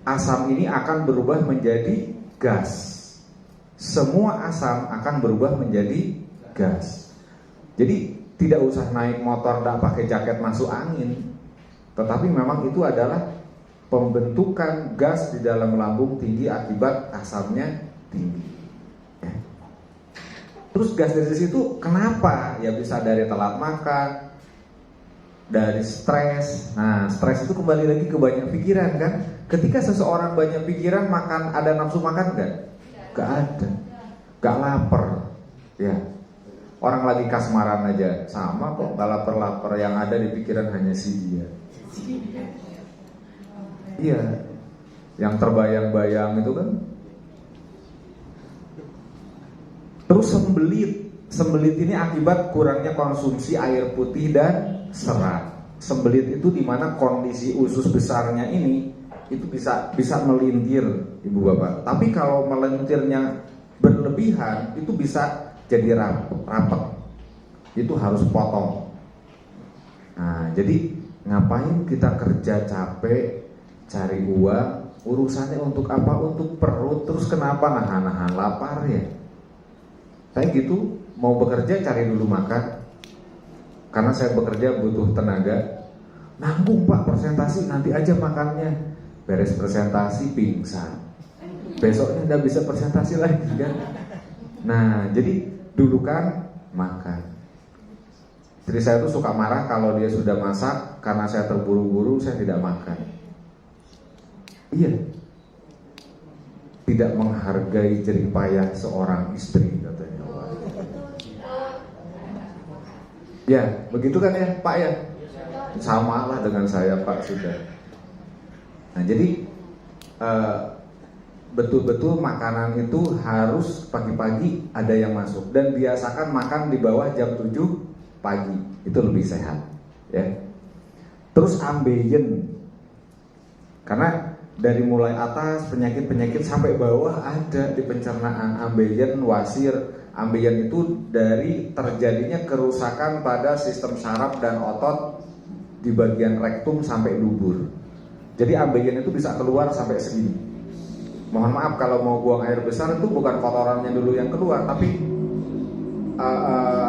Speaker 1: Asam ini akan berubah menjadi gas. Semua asam akan berubah menjadi gas. Jadi tidak usah naik motor dan pakai jaket masuk angin. Tetapi memang itu adalah pembentukan gas di dalam lambung tinggi akibat asamnya tinggi. Ya. Terus gastritis itu kenapa? Ya bisa dari telat makan, dari stres. Nah, stres itu kembali lagi ke banyak pikiran kan. Ketika seseorang banyak pikiran, makan, ada nafsu makan nggak? Nggak ada. Nggak lapar. Ya. Orang lagi kasmaran aja sama kok, nggak lapar-lapar. Yang ada di pikiran hanya si dia. Iya, yang terbayang-bayang itu kan. Terus sembelit ini akibat kurangnya konsumsi air putih dan serat. Sembelit itu dimana kondisi usus besarnya ini itu bisa melintir, ibu bapak. Tapi kalau melintirnya berlebihan itu bisa jadi rapet. Itu harus potong. Nah, jadi ngapain kita kerja capek cari uang, urusannya untuk apa? Untuk perut. Terus kenapa nahan lapar ya? Saya gitu, mau bekerja cari dulu makan. Karena saya bekerja butuh tenaga. Nanggung Pak presentasi, nanti aja makannya. Beres presentasi pingsan. Besoknya udah bisa presentasi lagi kan. Nah, jadi dulu kan makan. Istri saya tuh suka marah kalau dia sudah masak, karena saya terburu-buru saya tidak makan. Iya, tidak menghargai jerih payah seorang istri katanya. Ya, begitu kan ya Pak ya? Sama lah dengan saya Pak sudah. Nah jadi betul-betul makanan itu harus pagi-pagi ada yang masuk. Dan biasakan makan di bawah jam 7 pagi, itu lebih sehat ya. Terus ambeien, karena dari mulai atas penyakit-penyakit sampai bawah ada di pencernaan. Ambeien, wasir. Ambeien itu dari terjadinya kerusakan pada sistem saraf dan otot di bagian rektum sampai dubur. Jadi ambeien itu bisa keluar sampai segini. Mohon maaf kalau mau buang air besar itu bukan kotorannya dulu yang keluar, tapi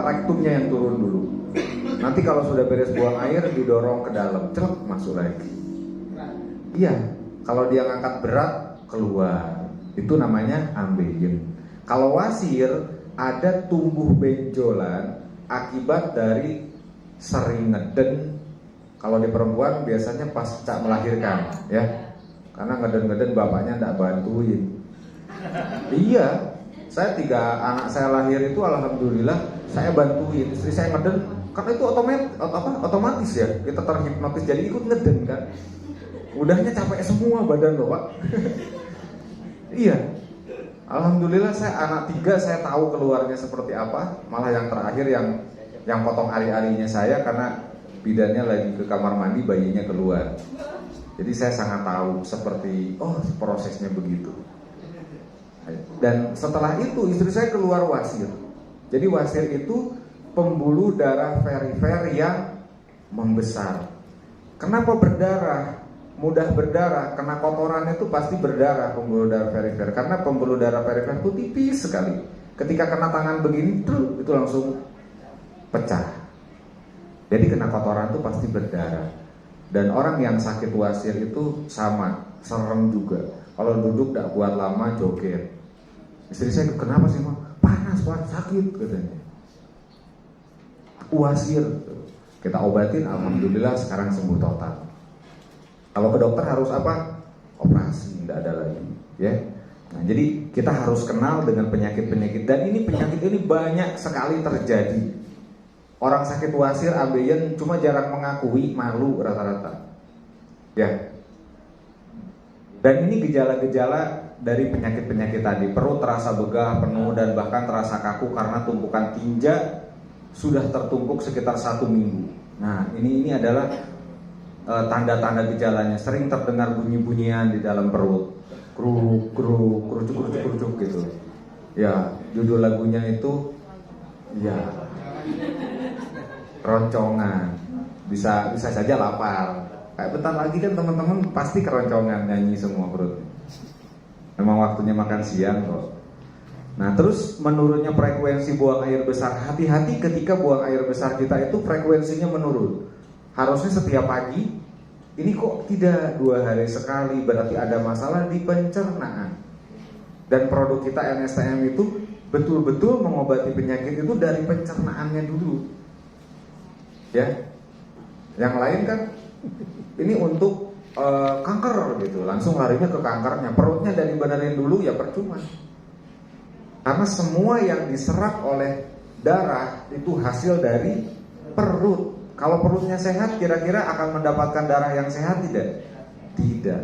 Speaker 1: rektumnya yang turun dulu. Nanti kalau sudah beres buang air didorong ke dalam, celek masuk lagi. Iya, kalau dia ngangkat berat keluar. Itu namanya ambeien. Kalau wasir, ada tumbuh benjolan akibat dari sering ngeden. Kalau di perempuan biasanya pasca melahirkan ya, karena ngeden-ngeden bapaknya tidak bantuin. Iya, saya 3 anak saya lahir itu alhamdulillah saya bantuin. Istri saya ngeden, karena itu otomatis ya, kita terhipnotis jadi ikut ngeden kan. Udahnya capek semua badan loh Pak. Iya, alhamdulillah saya anak 3 saya tahu keluarnya seperti apa. Malah yang terakhir yang potong ari-arinya saya, karena bidannya lagi ke kamar mandi, bayinya keluar. Jadi saya sangat tahu seperti prosesnya begitu. Dan setelah itu istri saya keluar wasir. Jadi wasir itu pembuluh darah perifer yang membesar. Kenapa berdarah? Mudah berdarah, karena kotoran itu pasti berdarah pembuluh darah perifer. Karena pembuluh darah perifer itu tipis sekali. Ketika kena tangan begini, itu langsung pecah. Jadi kena kotoran tuh pasti berdarah. Dan orang yang sakit wasir itu sama, serem juga. Kalau duduk gak kuat lama joget. Istri saya, kenapa sih Mak? Panas, sakit katanya. Aku wasir. Kita obatin, alhamdulillah sekarang sembuh total. Kalau ke dokter harus apa? Operasi, tidak ada lagi, ya. Nah, jadi kita harus kenal dengan penyakit-penyakit, dan ini penyakit ini banyak sekali terjadi. Orang sakit wasir, ambeien cuma jarang mengakui, malu rata-rata. Ya. Dan ini gejala-gejala dari penyakit-penyakit tadi. Perut terasa begah, penuh, dan bahkan terasa kaku karena tumpukan tinja sudah tertumpuk sekitar 1 minggu. Nah, ini adalah tanda-tanda gejalanya. Sering terdengar bunyi-bunyian di dalam perut, kruk, kruk, kerucuk, kerucuk, kerucuk gitu. Ya, judul lagunya itu ya Keroncongan. Bisa saja lapar. Kayak bentar lagi kan teman-teman pasti keroncongan, nyanyi semua perut. Memang waktunya makan siang kok. Nah, terus menurunnya frekuensi buang air besar. Hati-hati ketika buang air besar kita itu frekuensinya menurun. Harusnya setiap pagi. Ini kok tidak 2 hari sekali, berarti ada masalah di pencernaan. Dan produk kita NSTM itu betul-betul mengobati penyakit itu dari pencernaannya dulu. Ya, yang lain kan ini untuk kanker gitu, langsung larinya ke kankernya. Perutnya dari benerin dulu ya percuma. Karena semua yang diserap oleh darah itu hasil dari perut. Kalau perutnya sehat, kira-kira akan mendapatkan darah yang sehat tidak? Tidak.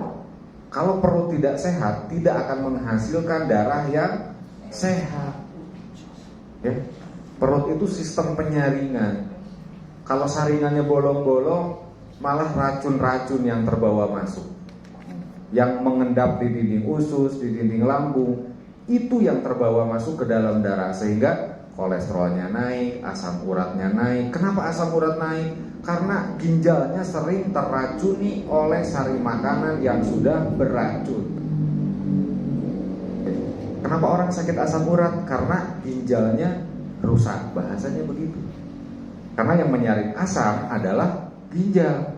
Speaker 1: Kalau perut tidak sehat, tidak akan menghasilkan darah yang sehat. Ya. Perut itu sistem penyaringan. Kalau saringannya bolong-bolong, malah racun-racun yang terbawa masuk, yang mengendap di dinding usus, di dinding lambung, itu yang terbawa masuk ke dalam darah, sehingga kolesterolnya naik, asam uratnya naik. Kenapa asam urat naik? Karena ginjalnya sering terracuni oleh sari makanan yang sudah beracun. Kenapa orang sakit asam urat? Karena ginjalnya rusak, bahasanya begitu. Karena yang menyaring asam adalah ginjal.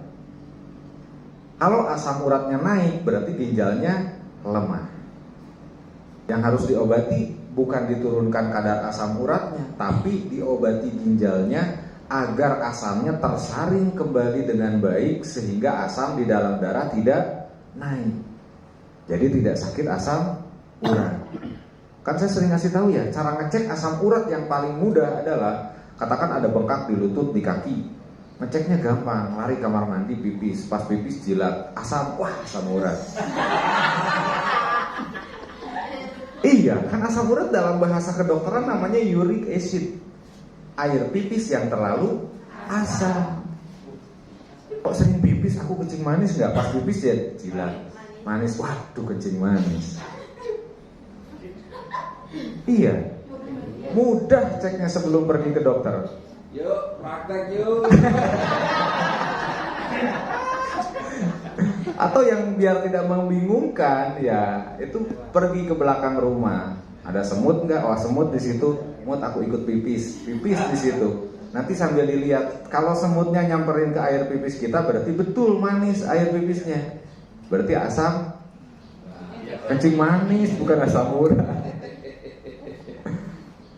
Speaker 1: Kalau asam uratnya naik, berarti ginjalnya lemah. Yang harus diobati bukan diturunkan kadar asam uratnya, tapi diobati ginjalnya agar asamnya tersaring kembali dengan baik, sehingga asam di dalam darah tidak naik. Jadi tidak sakit asam urat. Kan saya sering ngasih tahu ya, cara ngecek asam urat yang paling mudah adalah, katakan ada bengkak di lutut, di kaki. Ngeceknya gampang, lari kamar mandi, pipis. Pas pipis jilat, asam, wah asam urat. Iya, kan asam urat dalam bahasa kedokteran namanya uric acid. Air pipis yang terlalu asam. Kok sering pipis, aku kencing manis nggak? Pas pipis ya jilat, manis, waduh kencing manis. Iya, mudah ceknya sebelum pergi ke dokter.
Speaker 2: Yuk, praktek yuk.
Speaker 1: Atau yang biar tidak membingungkan ya, itu pergi ke belakang rumah. Ada semut nggak? Oh semut di situ, semut aku ikut pipis, pipis di situ. Nanti sambil dilihat, kalau semutnya nyamperin ke air pipis kita, berarti betul manis air pipisnya. Berarti asam kencing manis, bukan asam urat.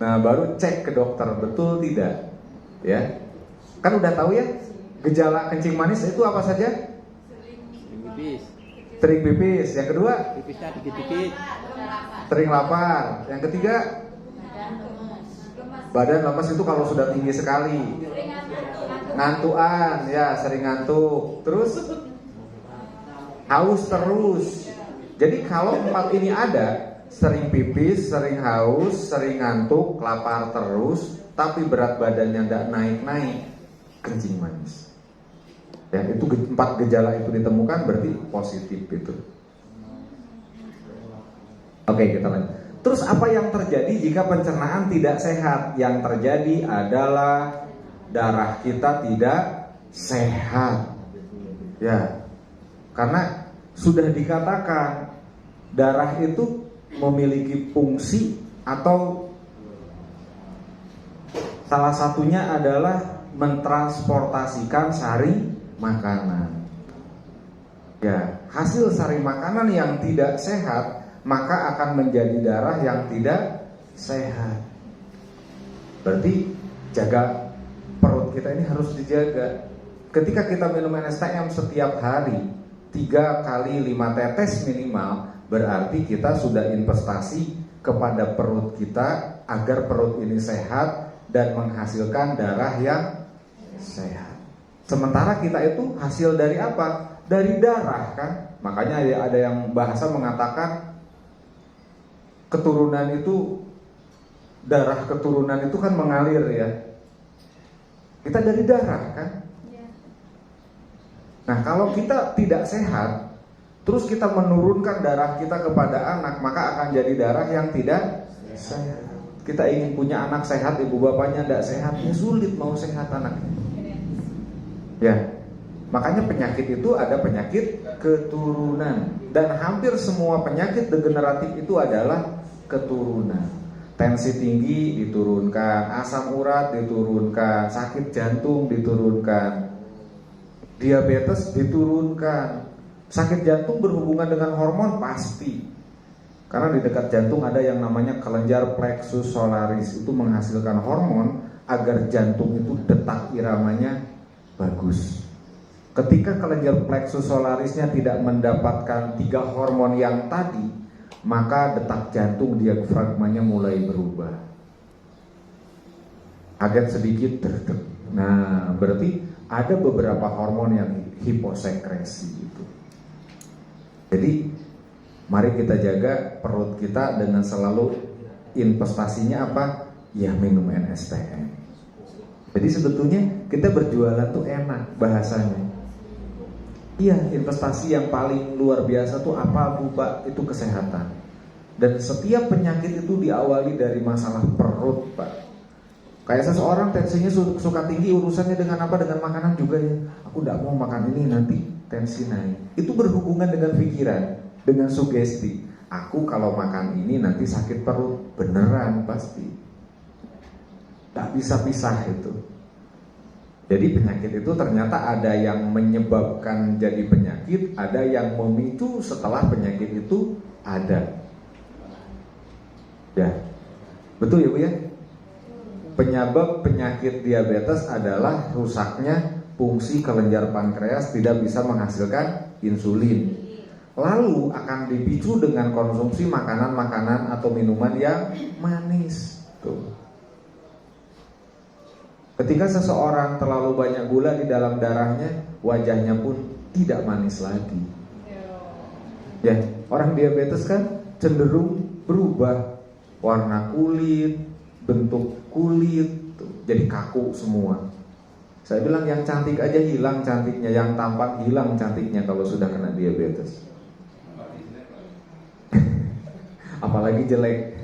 Speaker 1: Nah baru cek ke dokter, betul tidak? Ya, kan udah tahu ya gejala kencing manis itu apa saja?
Speaker 4: Pipis.
Speaker 1: Sering pipis. Yang kedua?
Speaker 4: Pipisnya dikit-dikit.
Speaker 1: Sering lapar. Yang ketiga? Badan lemas itu kalau sudah tinggi sekali. Ngantuan, ya sering ngantuk. Terus? Haus terus. Jadi kalau 4 ini ada, sering pipis, sering haus, sering ngantuk, lapar terus, tapi berat badannya tidak naik-naik, kencing manis. Ya, itu 4 gejala itu ditemukan berarti positif itu. Oke, kita lanjut. Terus apa yang terjadi jika pencernaan tidak sehat? Yang terjadi adalah darah kita tidak sehat. Ya. Karena sudah dikatakan darah itu memiliki fungsi, atau salah satunya adalah mentransportasikan sari makanan. Ya, hasil sari makanan yang tidak sehat maka akan menjadi darah yang tidak sehat. Berarti jaga perut kita ini harus dijaga. Ketika kita minum NSTM setiap hari 3 kali 5 tetes minimal, berarti kita sudah investasi kepada perut kita agar perut ini sehat dan menghasilkan darah yang sehat. Sementara kita itu hasil dari apa? Dari darah kan. Makanya ada yang bahasa mengatakan keturunan itu, darah keturunan itu kan mengalir ya. Kita dari darah kan. Nah, kalau kita tidak sehat, terus kita menurunkan darah kita kepada anak, maka akan jadi darah yang tidak sehat. Kita ingin punya anak sehat, ibu bapaknya tidak sehat, ya sulit mau sehat anaknya. Ya, makanya penyakit itu ada penyakit keturunan, dan hampir semua penyakit degeneratif itu adalah keturunan. Tensi tinggi diturunkan, asam urat diturunkan, sakit jantung diturunkan, diabetes diturunkan. Sakit jantung berhubungan dengan hormon pasti. Karena di dekat jantung ada yang namanya kelenjar plexus solaris, itu menghasilkan hormon agar jantung itu detak iramanya bagus. Ketika kelenjar plexus solarisnya tidak mendapatkan 3 hormon yang tadi, maka detak jantung diafragmanya mulai berubah. Agak sedikit derdek. Nah, berarti ada beberapa hormon yang hiposekresi itu. Jadi mari kita jaga perut kita dengan selalu investasinya apa? Ya minum NSTM. Jadi sebetulnya kita berjualan tuh enak bahasanya. Iya, investasi yang paling luar biasa tuh apa Bu Pak? Itu kesehatan. Dan setiap penyakit itu diawali dari masalah perut Pak. Kayak seseorang tensinya suka tinggi, urusannya dengan apa? Dengan makanan juga ya. Aku tidak mau makan ini, nanti tensi naik. Itu berhubungan dengan pikiran, dengan sugesti. Aku kalau makan ini nanti sakit perut. Beneran pasti. Tak bisa pisah itu. Jadi penyakit itu ternyata ada yang menyebabkan jadi penyakit, ada yang memicu setelah penyakit itu ada. Ya, betul ya Bu ya? Penyebab penyakit diabetes adalah rusaknya fungsi kelenjar pankreas, tidak bisa menghasilkan insulin. Lalu akan dipicu dengan konsumsi makanan-makanan atau minuman yang manis. Tuh. Ketika seseorang terlalu banyak gula di dalam darahnya, wajahnya pun tidak manis lagi. Ya, orang diabetes kan cenderung berubah warna kulit, bentuk kulit, tuh, jadi kaku semua. Saya bilang yang cantik aja hilang cantiknya, yang tampan hilang cantiknya kalau sudah kena diabetes. Apalagi jelek.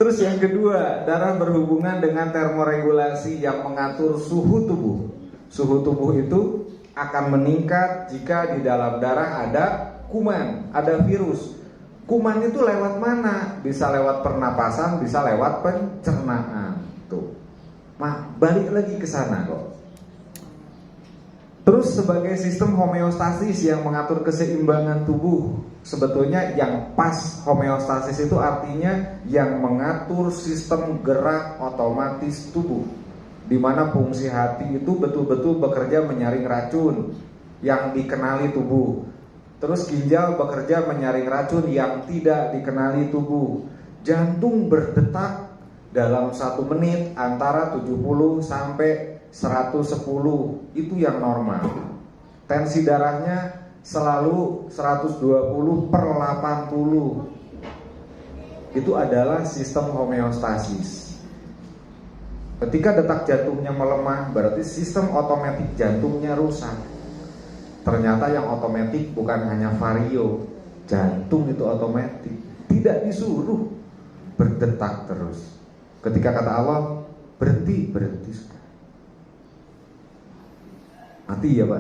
Speaker 1: Terus yang kedua, darah berhubungan dengan termoregulasi yang mengatur suhu tubuh. Suhu tubuh itu akan meningkat jika di dalam darah ada kuman, ada virus. Kuman itu lewat mana? Bisa lewat pernapasan, bisa lewat pencernaan. Tuh. Balik lagi ke sana kok. Terus sebagai sistem homeostasis yang mengatur keseimbangan tubuh, sebetulnya yang pas homeostasis itu artinya yang mengatur sistem gerak otomatis tubuh, di mana fungsi hati itu betul-betul bekerja menyaring racun yang dikenali tubuh. Terus ginjal bekerja menyaring racun yang tidak dikenali tubuh. Jantung berdetak dalam 1 menit antara 70 sampai 110, itu yang normal. Tensi darahnya selalu 120/80. Itu adalah sistem homeostasis. Ketika detak jantungnya melemah, berarti sistem otomatis jantungnya rusak. Ternyata yang otomatis bukan hanya vario, jantung itu otomatis, tidak disuruh berdetak terus. Ketika kata Allah berhenti, berhenti. Mati ya Pak.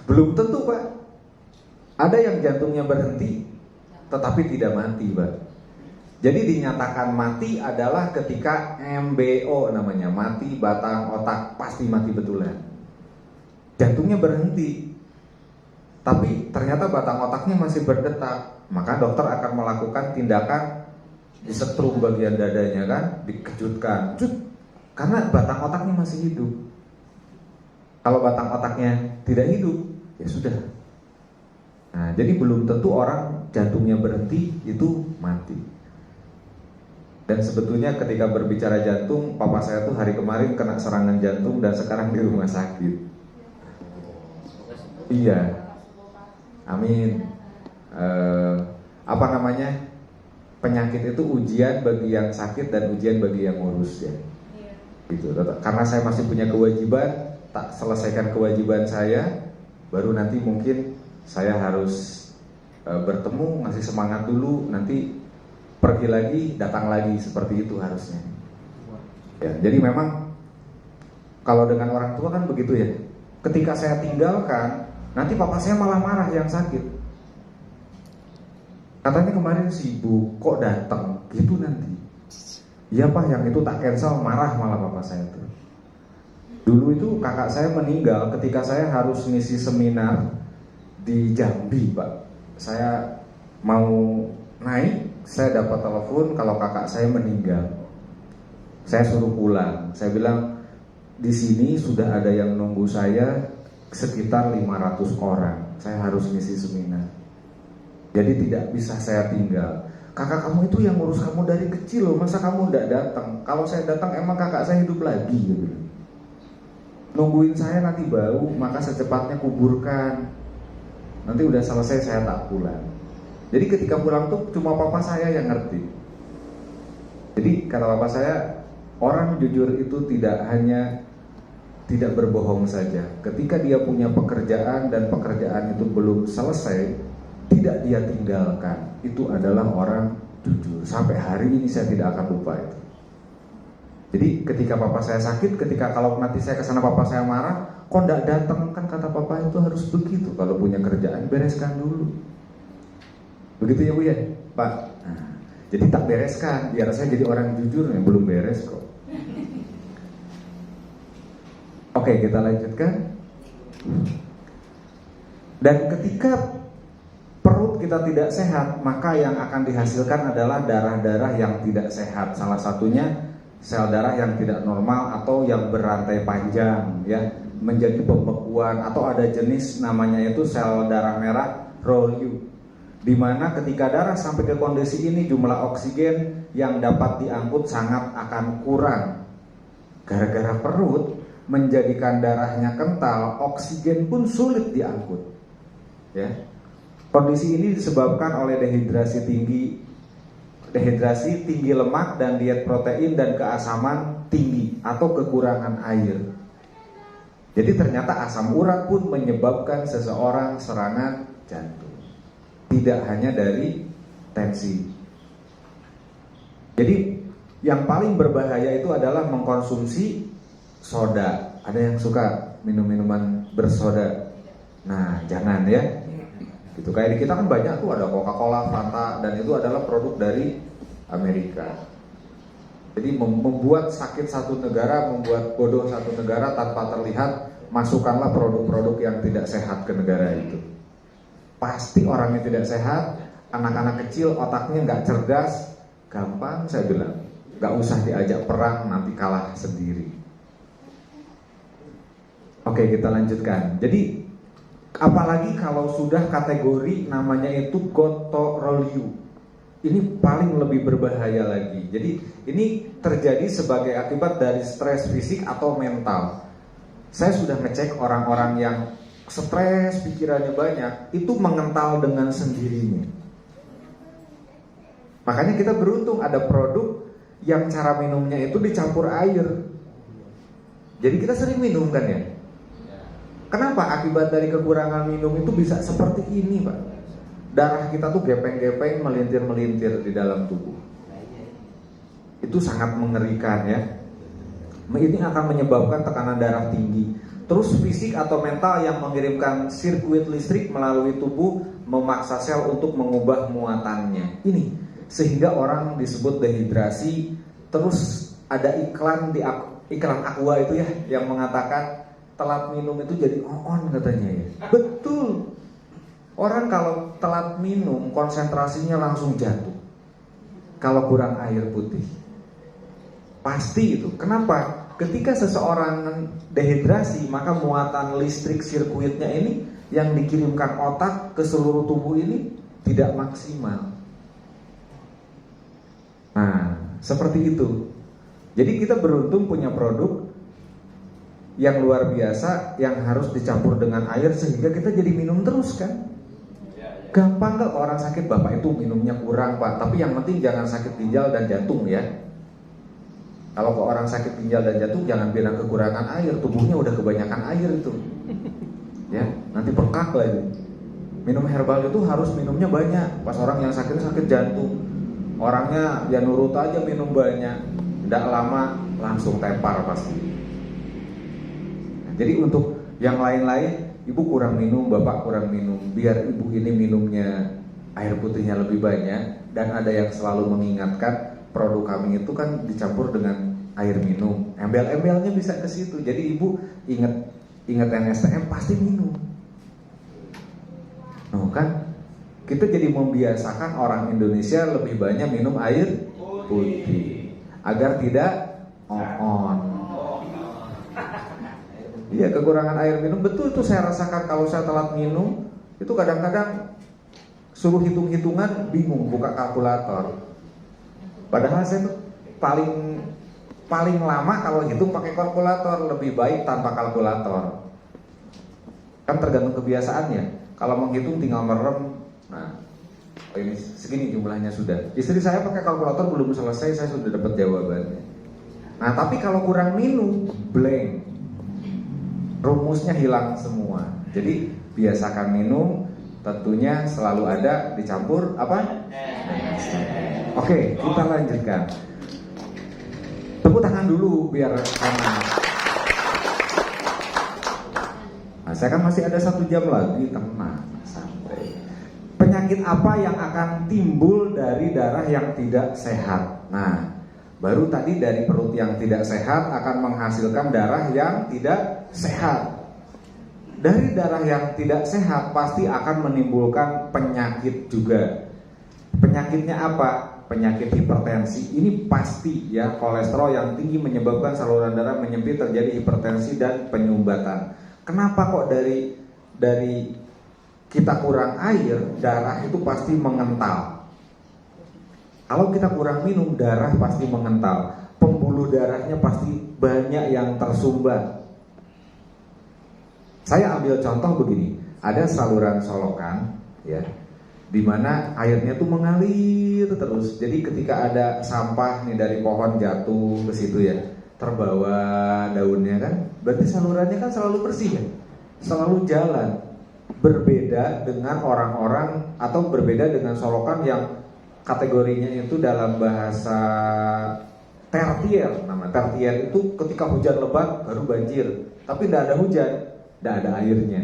Speaker 1: Belum tentu Pak. Ada yang jantungnya berhenti tetapi tidak mati Pak. Jadi dinyatakan mati adalah ketika MBO namanya, mati batang otak, pasti mati betulan. Jantungnya berhenti tapi ternyata batang otaknya masih berdetak, maka dokter akan melakukan tindakan disetrum bagian dadanya kan, dikejutkan, karena batang otaknya masih hidup. Kalau batang otaknya tidak hidup, ya sudah. Nah, jadi belum tentu orang jantungnya berhenti itu mati. Dan sebetulnya ketika berbicara jantung, papa saya tuh hari kemarin kena serangan jantung dan sekarang di rumah sakit. Iya, amin. Apa namanya? Penyakit itu ujian bagi yang sakit dan ujian bagi yang ngurus ya. Gitu. Karena saya masih punya kewajiban, tak selesaikan kewajiban saya, baru nanti mungkin saya harus bertemu, ngasih semangat dulu, nanti pergi lagi, datang lagi, seperti itu harusnya. Ya, jadi memang kalau dengan orang tua kan begitu ya. Ketika saya tinggalkan, nanti papa saya malah marah yang sakit. Katanya kemarin sibuk, kok datang? Gitu nanti. Iya Pak, yang itu tak cancel, marah malah papa saya tuh. Dulu itu kakak saya meninggal ketika saya harus ngisi seminar di Jambi Pak. Saya mau naik, saya dapat telepon kalau kakak saya meninggal. Saya suruh pulang. Saya bilang di sini sudah ada yang nunggu saya sekitar 500 orang. Saya harus ngisi seminar. Jadi tidak bisa saya tinggal. Kakak kamu itu yang ngurus kamu dari kecil loh, masa kamu tidak datang? Kalau saya datang emang kakak saya hidup lagi gitu. Nungguin saya nanti bau, maka secepatnya kuburkan. Nanti udah selesai saya tak pulang. Jadi ketika pulang tuh cuma papa saya yang ngerti. Jadi kata papa saya, orang jujur itu tidak hanya tidak berbohong saja. Ketika dia punya pekerjaan dan pekerjaan itu belum selesai, tidak dia tinggalkan, itu adalah orang jujur. Sampai hari ini saya tidak akan lupa itu. Jadi ketika papa saya sakit, ketika kalau nanti saya kesana papa saya marah, kok tidak datang, kan kata papa itu harus begitu. Kalau punya kerjaan bereskan dulu. Begitu ya Bu ya, Pak. Nah, jadi tak bereskan, biar saya jadi orang jujur yang belum beres kok. Oke, kita lanjutkan. Dan ketika perut kita tidak sehat, maka yang akan dihasilkan adalah darah-darah yang tidak sehat. Salah satunya sel darah yang tidak normal atau yang berantai panjang ya, menjadi pembekuan, atau ada jenis namanya itu sel darah merah ROLU, di mana ketika darah sampai ke kondisi ini jumlah oksigen yang dapat diangkut sangat akan kurang. Gara-gara perut menjadikan darahnya kental, oksigen pun sulit diangkut. Ya. Kondisi ini disebabkan oleh dehidrasi tinggi lemak dan diet protein dan keasaman tinggi atau kekurangan air. Jadi ternyata asam urat pun menyebabkan seseorang serangan jantung. Tidak hanya dari tensi. Jadi yang paling berbahaya itu adalah mengkonsumsi soda. Ada yang suka minum-minuman bersoda. Nah, jangan ya. Gitu, kayak di kita kan banyak tuh, ada Coca-Cola, Fanta, dan itu adalah produk dari Amerika. Jadi membuat sakit satu negara, membuat bodoh satu negara tanpa terlihat, masukkanlah produk-produk yang tidak sehat ke negara itu. Pasti orangnya tidak sehat, anak-anak kecil otaknya nggak cerdas, gampang saya bilang, nggak usah diajak perang, nanti kalah sendiri. Oke, kita lanjutkan. Jadi apalagi kalau sudah kategori namanya itu Gotorrhea, ini paling lebih berbahaya lagi. Jadi ini terjadi sebagai akibat dari stres fisik atau mental. Saya sudah ngecek orang-orang yang stres, pikirannya banyak, itu mengental dengan sendirinya. Makanya kita beruntung ada produk yang cara minumnya itu dicampur air. Jadi kita sering minum kan ya. Kenapa? Akibat dari kekurangan minum itu bisa seperti ini Pak. Darah kita tuh gepeng-gepeng, melintir-melintir di dalam tubuh. Itu sangat mengerikan ya. Ini akan menyebabkan tekanan darah tinggi.
Speaker 5: Terus fisik atau mental yang mengirimkan sirkuit listrik melalui tubuh memaksa sel untuk mengubah muatannya. Ini sehingga orang disebut dehidrasi. Terus ada iklan di iklan Aqua itu ya yang mengatakan telat minum itu jadi on katanya ya. Betul. Orang kalau telat minum konsentrasinya langsung jatuh. Kalau kurang air putih. Pasti itu. Kenapa? Ketika seseorang dehidrasi, maka muatan listrik sirkuitnya ini yang dikirimkan otak ke seluruh tubuh ini tidak maksimal. Nah, seperti itu. Jadi kita beruntung punya produk yang luar biasa yang harus dicampur dengan air sehingga kita jadi minum terus kan. Gampang gak orang sakit, Bapak itu minumnya kurang Pak, tapi yang penting jangan sakit ginjal dan jantung ya. Kalau ke orang sakit ginjal dan jantung jangan bilang kekurangan air, tubuhnya udah kebanyakan air itu. Ya, nanti bengkak lagi. Minum herbal itu harus minumnya banyak. Pas orang yang sakit jantung, orangnya ya nurut aja minum banyak, tidak lama langsung tepar pasti. Nah, jadi untuk yang lain-lain, ibu kurang minum, bapak kurang minum, biar ibu ini minumnya air putihnya lebih banyak. Dan ada yang selalu mengingatkan produk kami itu kan dicampur dengan air minum. Embel-embelnya bisa ke situ. Jadi ibu ingat NSTM pasti minum. Nah, kan kita jadi membiasakan orang Indonesia lebih banyak minum air putih agar tidak on. Iya, kekurangan air minum betul itu saya rasakan kalau saya telat minum. Itu kadang-kadang suruh hitung-hitungan bingung, buka kalkulator. Padahal saya tuh paling lama kalau hitung pakai kalkulator, lebih baik tanpa kalkulator. Kan tergantung kebiasaannya. Kalau menghitung tinggal merem. Nah, ini segini jumlahnya sudah. Istri saya pakai kalkulator belum selesai saya sudah dapat jawabannya. Nah, tapi kalau kurang minum, blank. Rumusnya hilang semua. Jadi biasakan minum, tentunya selalu ada dicampur apa? Oke, kita lanjutkan. Tepuk tangan dulu biar enak. Nah, saya kan masih ada 1 jam lagi, tenang, santai. Penyakit apa yang akan timbul dari darah yang tidak sehat? Nah, baru tadi dari perut yang tidak sehat akan menghasilkan darah yang tidak sehat. Dari darah yang tidak sehat pasti akan menimbulkan penyakit juga. Penyakitnya apa? Penyakit hipertensi. Ini pasti ya, kolesterol yang tinggi menyebabkan saluran darah menyempit, terjadi hipertensi dan penyumbatan. Kenapa kok dari kita kurang air, darah itu pasti mengental. Kalau kita kurang minum, darah pasti mengental. Pembuluh darahnya pasti banyak yang tersumbat. Saya ambil contoh begini, ada saluran solokan, ya, di mana airnya tuh mengalir terus. Jadi ketika ada sampah nih dari pohon jatuh ke situ ya, terbawa daunnya kan, berarti salurannya kan selalu bersih ya, selalu jalan. Berbeda dengan orang-orang atau berbeda dengan solokan yang kategorinya itu dalam bahasa tertier. Nama tertier itu ketika hujan lebat baru banjir, tapi tidak ada hujan, tidak ada airnya.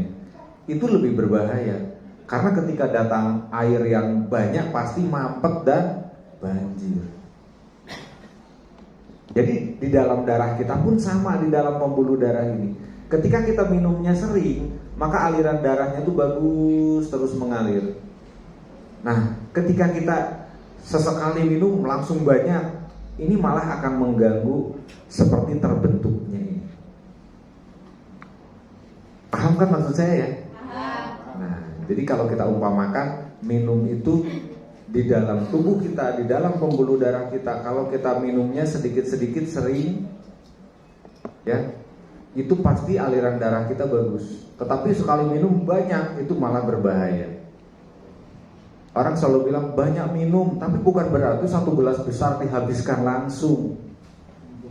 Speaker 5: Itu lebih berbahaya karena ketika datang air yang banyak pasti mampet dan banjir. Jadi di dalam darah kita pun sama, di dalam pembuluh darah ini. Ketika kita minumnya sering, maka aliran darahnya itu bagus terus mengalir. Nah, ketika kita sesekali minum langsung banyak, ini malah akan mengganggu seperti terbentuknya ini. Paham kan maksud saya ya? Nah, jadi kalau kita umpamakan minum itu di dalam tubuh kita, di dalam pembuluh darah kita, kalau kita minumnya sedikit-sedikit sering, ya, itu pasti aliran darah kita bagus. Tetapi sekali minum banyak, itu malah berbahaya. Orang selalu bilang banyak minum, tapi bukan berarti 1 gelas besar dihabiskan langsung.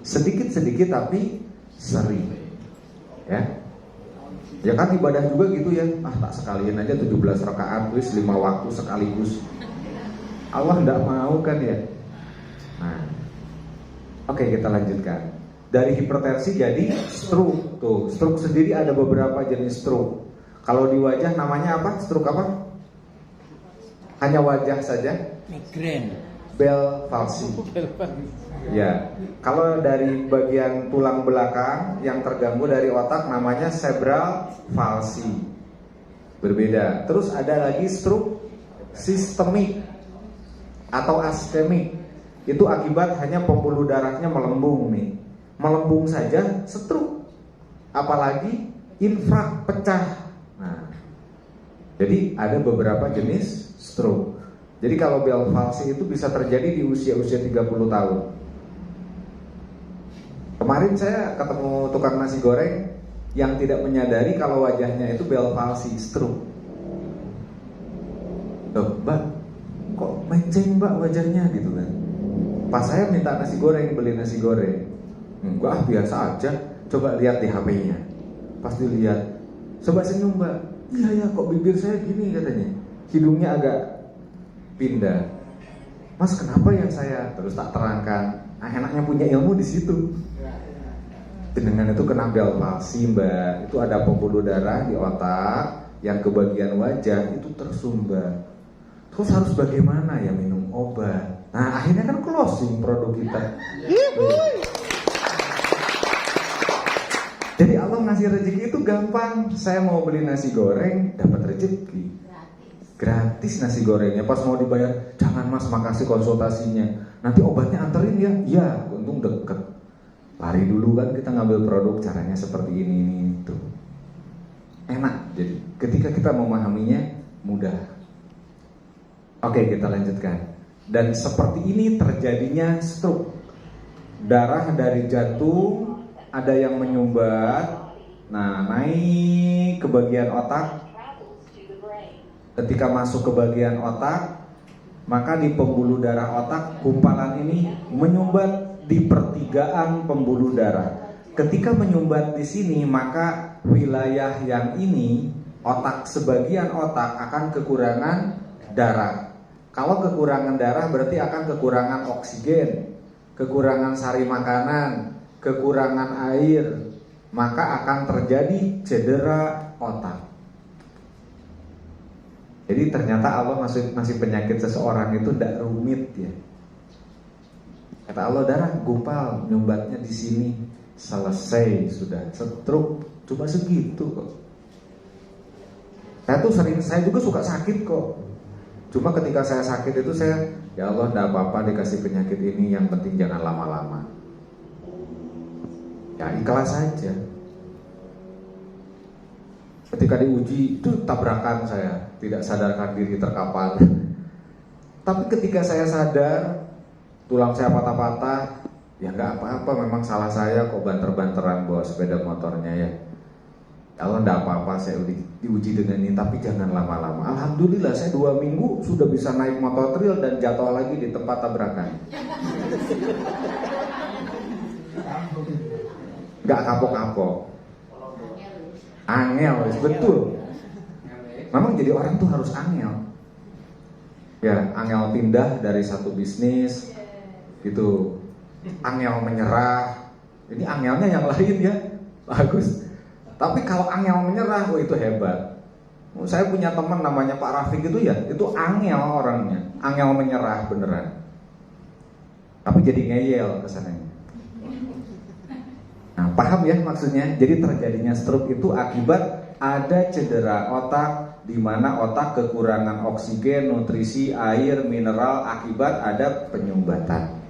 Speaker 5: Sedikit-sedikit tapi sering. Ya kan ibadah juga gitu ya. Tak sekalian aja 17 rakaat, wis 5 waktu sekaligus. Allah enggak mau kan ya. Nah, oke, kita lanjutkan. Dari hipertensi jadi stroke. Tuh, stroke sendiri ada beberapa jenis stroke. Kalau di wajah namanya apa? Stroke apa? Hanya wajah saja?
Speaker 4: Migrain.
Speaker 5: Bell palsy. Ya, kalau dari bagian tulang belakang yang terganggu dari otak namanya cerebral palsy. Berbeda. Terus ada lagi stroke sistemik atau iskemik. Itu akibat hanya pembuluh darahnya melembung nih. Melembung saja stroke. Apalagi infrak pecah. Nah, jadi ada beberapa jenis stroke. Jadi kalau Bell palsy itu bisa terjadi di usia-usia 30 tahun. Kemarin saya ketemu tukang nasi goreng yang tidak menyadari kalau wajahnya itu Bell palsy, stroke. Loh, Mbak, kok menceng Mbak wajahnya gitu kan. Pas saya minta nasi goreng, beli nasi goreng, enggak, biasa aja. Coba lihat di HP-nya. Pas dilihat, coba senyum Mbak. Iya ya, kok bibir saya gini katanya. Hidungnya agak pindah. Mas, kenapa ya saya? Terus tak terangkan. Nah, enaknya punya ilmu di situ. Jenengan itu kena Bell palsy Mbak. Itu ada pembuluh darah di otak yang ke bagian wajah itu tersumbat. Terus harus bagaimana ya, minum obat. Nah, akhirnya kan closing produk kita. Jadi Allah ngasih rezeki itu gampang. Saya mau beli nasi goreng, dapat rezeki. Gratis nasi gorengnya. Pas mau dibayar, jangan Mas, makasih konsultasinya. Nanti obatnya anterin ya. Iya, untung deket. Lari dulu kan kita ngambil produk, caranya seperti ini itu. Enak. Jadi ketika kita memahaminya mudah. Oke, kita lanjutkan. Dan seperti ini terjadinya stroke. Darah dari jantung ada yang menyumbat. Nah, naik ke bagian otak. Ketika masuk ke bagian otak, maka di pembuluh darah otak, gumpalan ini menyumbat di pertigaan pembuluh darah. Ketika menyumbat di sini, maka wilayah yang ini, otak, sebagian otak akan kekurangan darah. Kalau kekurangan darah berarti akan kekurangan oksigen, kekurangan sari makanan, kekurangan air, maka akan terjadi cedera otak. Jadi ternyata Allah masih penyakit seseorang itu tidak rumit ya. Kata Allah, darah gumpal, nyumbatnya di sini, selesai sudah. Stroke cuma segitu kok. Saya juga suka sakit kok. Cuma ketika saya sakit itu saya, ya Allah, tidak apa-apa dikasih penyakit ini, yang penting jangan lama-lama. Ya ikhlas saja. Ketika diuji itu tabrakan, saya tidak sadarkan diri, terkapar. Tapi ketika saya sadar, tulang saya patah-patah, ya nggak apa-apa, memang salah saya kok, banter-banteran bawa sepeda motornya ya. Allah, enggak apa-apa, saya diuji dengan ini, tapi jangan lama-lama. Alhamdulillah saya 2 minggu sudah bisa naik motor trail dan jatuh lagi di tempat tabrakan. Enggak kapok-kapok. Angel, betul. Memang jadi orang tuh harus angel. Ya, angel pindah dari satu bisnis gitu. Angel menyerah. Ini angelnya yang lain ya. Bagus. Tapi kalau angel menyerah, oh itu hebat. Saya punya teman namanya Pak Rafiq itu ya, itu angel orangnya, angel menyerah beneran. Tapi jadi ngeyel kesananya. Nah, paham ya maksudnya? Jadi terjadinya stroke itu akibat ada cedera otak, di mana otak kekurangan oksigen, nutrisi, air, mineral, akibat ada penyumbatan.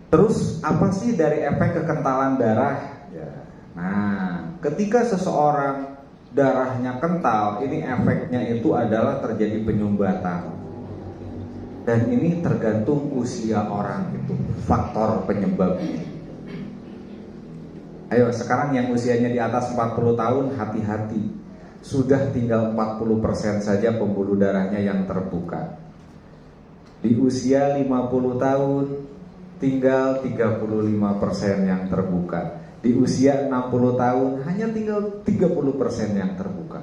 Speaker 5: Terus apa sih dari efek kekentalan darah? Ya. Nah, ketika seseorang darahnya kental, ini efeknya itu adalah terjadi penyumbatan. Dan ini tergantung usia orang itu, faktor penyebabnya. Ayo sekarang yang usianya di atas 40 tahun hati-hati. Sudah tinggal 40% saja pembuluh darahnya yang terbuka. Di usia 50 tahun tinggal 35% yang terbuka. Di usia 60 tahun hanya tinggal 30% yang terbuka.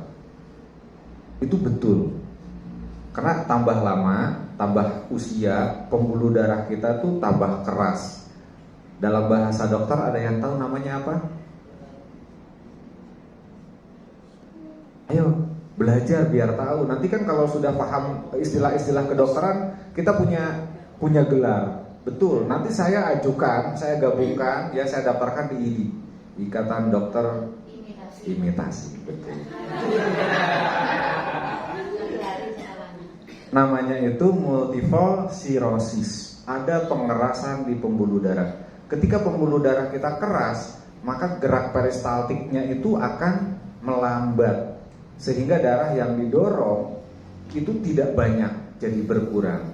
Speaker 5: Itu betul. Karena tambah lama tambah usia, pembuluh darah kita tuh tambah keras. Dalam bahasa dokter ada yang tahu namanya apa? Ayo belajar biar tahu. Nanti kan kalau sudah paham istilah-istilah kedokteran, kita punya gelar. Betul. Nanti saya ajukan, saya gabungkan, ya saya daftarkan di IDI, Ikatan Dokter Imitasi. Betul. Namanya itu multiple cirrhosis. Ada pengerasan di pembuluh darah. Ketika pembuluh darah kita keras, maka gerak peristaltiknya itu akan melambat, sehingga darah yang didorong itu tidak banyak, jadi berkurang.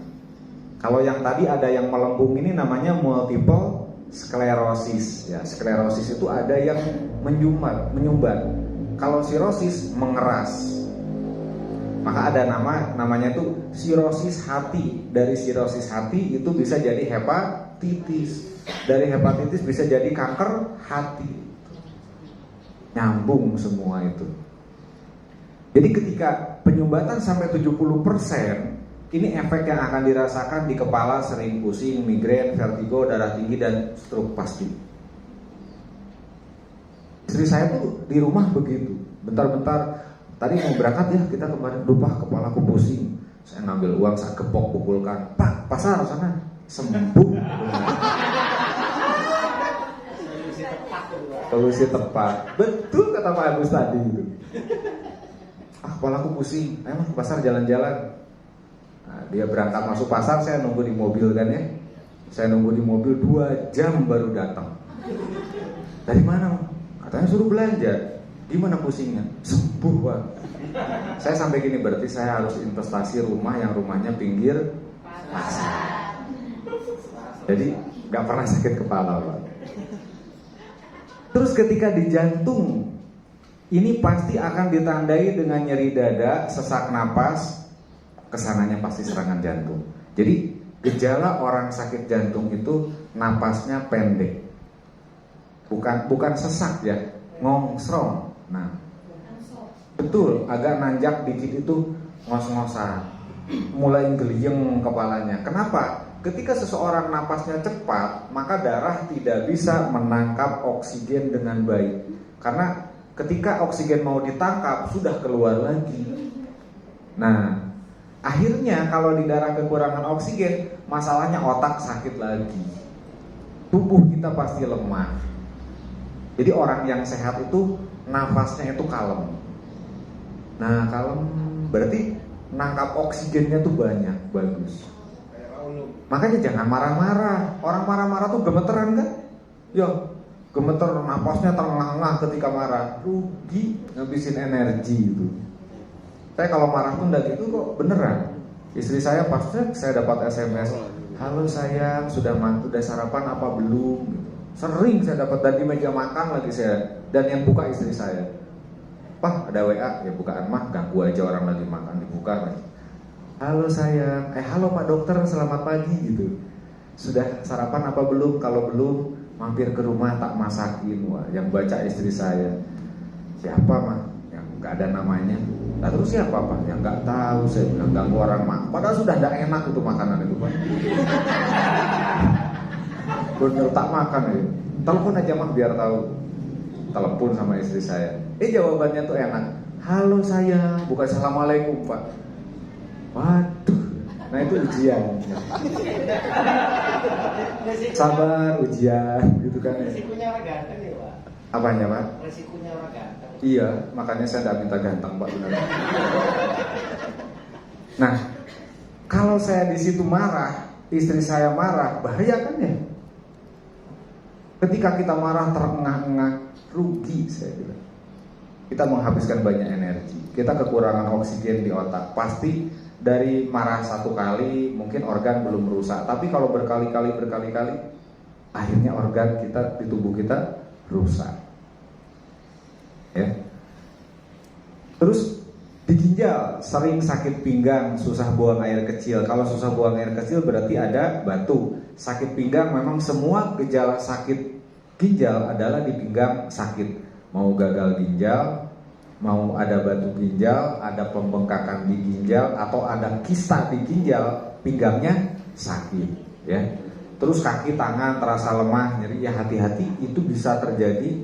Speaker 5: Kalau yang tadi ada yang melembung ini namanya multiple sklerosis. Ya, sklerosis itu ada yang menyumbat. Kalau sirosis mengeras. Maka ada namanya itu sirosis hati. Dari sirosis hati itu bisa jadi hepatitis. Dari hepatitis bisa jadi kanker hati. Nyambung semua itu. Jadi ketika penyumbatan sampai 70%, ini efek yang akan dirasakan di kepala, sering pusing, migrain, vertigo, darah tinggi, dan stroke pasti. Istri saya tuh di rumah begitu. Bentar-bentar, tadi mau berangkat ya, kita kemarin lupa, kepalaku pusing. Saya ngambil uang, saya gepok, pukulkan. Pak, pasar sana, sembuh. Solusi tepat. Betul kata Pak Agus tadi itu. Kepalaku pusing, ayo ke pasar jalan-jalan. Nah, dia berangkat masuk pasar, saya nunggu di mobil kan ya. Saya nunggu di mobil 2 jam baru datang. Dari mana? Katanya suruh belanja. Gimana pusingnya? Sembuh Pak. Saya sampai gini, berarti saya harus investasi rumah yang rumahnya pinggir pasar. Jadi gak pernah sakit kepala Pak. Terus ketika di jantung, ini pasti akan ditandai dengan nyeri dada, sesak napas, kesananya pasti serangan jantung. Jadi gejala orang sakit jantung itu napasnya pendek, bukan sesak ya, ngongsrong. Nah, betul, agak nanjak dikit itu ngos-ngosan, mulai geliyeng kepalanya. Kenapa? Ketika seseorang napasnya cepat, maka darah tidak bisa menangkap oksigen dengan baik. Karena ketika oksigen mau ditangkap, sudah keluar lagi. Nah, akhirnya kalau di darah kekurangan oksigen, masalahnya otak sakit lagi. Tubuh kita pasti lemah. Jadi orang yang sehat itu nafasnya itu kalem. Nah, kalem berarti nangkap oksigennya tuh banyak, bagus. Makanya jangan marah-marah. Orang marah-marah tuh gemeteran kan? Yo, gemeter, napasnya terengah-engah ketika marah. Rugi, ngabisin energi itu. Saya kalau marah tuh enggak gitu kok, beneran. Istri saya pasti saya dapat SMS, halo sayang, sudah sarapan apa belum? Sering saya dapat dari meja makan lagi saya. Dan yang buka istri saya. Pak, ada WA, ya bukaan mah, ganggu aja orang lagi makan, dibuka lagi. Halo sayang, halo Pak Dokter, selamat pagi gitu. Sudah sarapan apa belum? Kalau belum, mampir ke rumah tak masakin. Wah, yang baca istri saya. Siapa mah? Yang nggak ada namanya. Nah terus siapa Pak? Yang nggak tahu, saya bilang ganggu orang makan. Padahal sudah tidak enak itu makanan itu Pak. Bener tak makan ya. Telepon aja mah biar tahu. Telepon sama istri saya. Jawabannya tuh enak. Halo sayang, bukan assalamualaikum Pak. Waduh, nah itu ujian. Sabar, ujian, gitu kan.
Speaker 2: Resikonya orang ganteng ya Pak.
Speaker 5: Apanya Pak?
Speaker 2: Resikonya orang ganteng.
Speaker 5: Iya, makanya saya tidak minta ganteng Pak, benar. Nah, kalau saya di situ marah, istri saya marah, bahaya kan ya? Ketika kita marah terengah-engah, rugi saya bilang. Kita menghabiskan banyak energi, kita kekurangan oksigen di otak. Pasti dari marah satu kali mungkin organ belum rusak, tapi kalau berkali-kali akhirnya organ kita di tubuh kita rusak. Ya. Terus di ginjal sering sakit pinggang, susah buang air kecil. Kalau susah buang air kecil berarti ada batu. Sakit pinggang memang semua gejala sakit ginjal adalah di pinggang sakit. Mau gagal ginjal, mau ada batu ginjal, ada pembengkakan di ginjal, atau ada kista di ginjal, pinggangnya sakit, ya. Terus kaki tangan terasa lemah, nyeri, ya hati-hati, itu bisa terjadi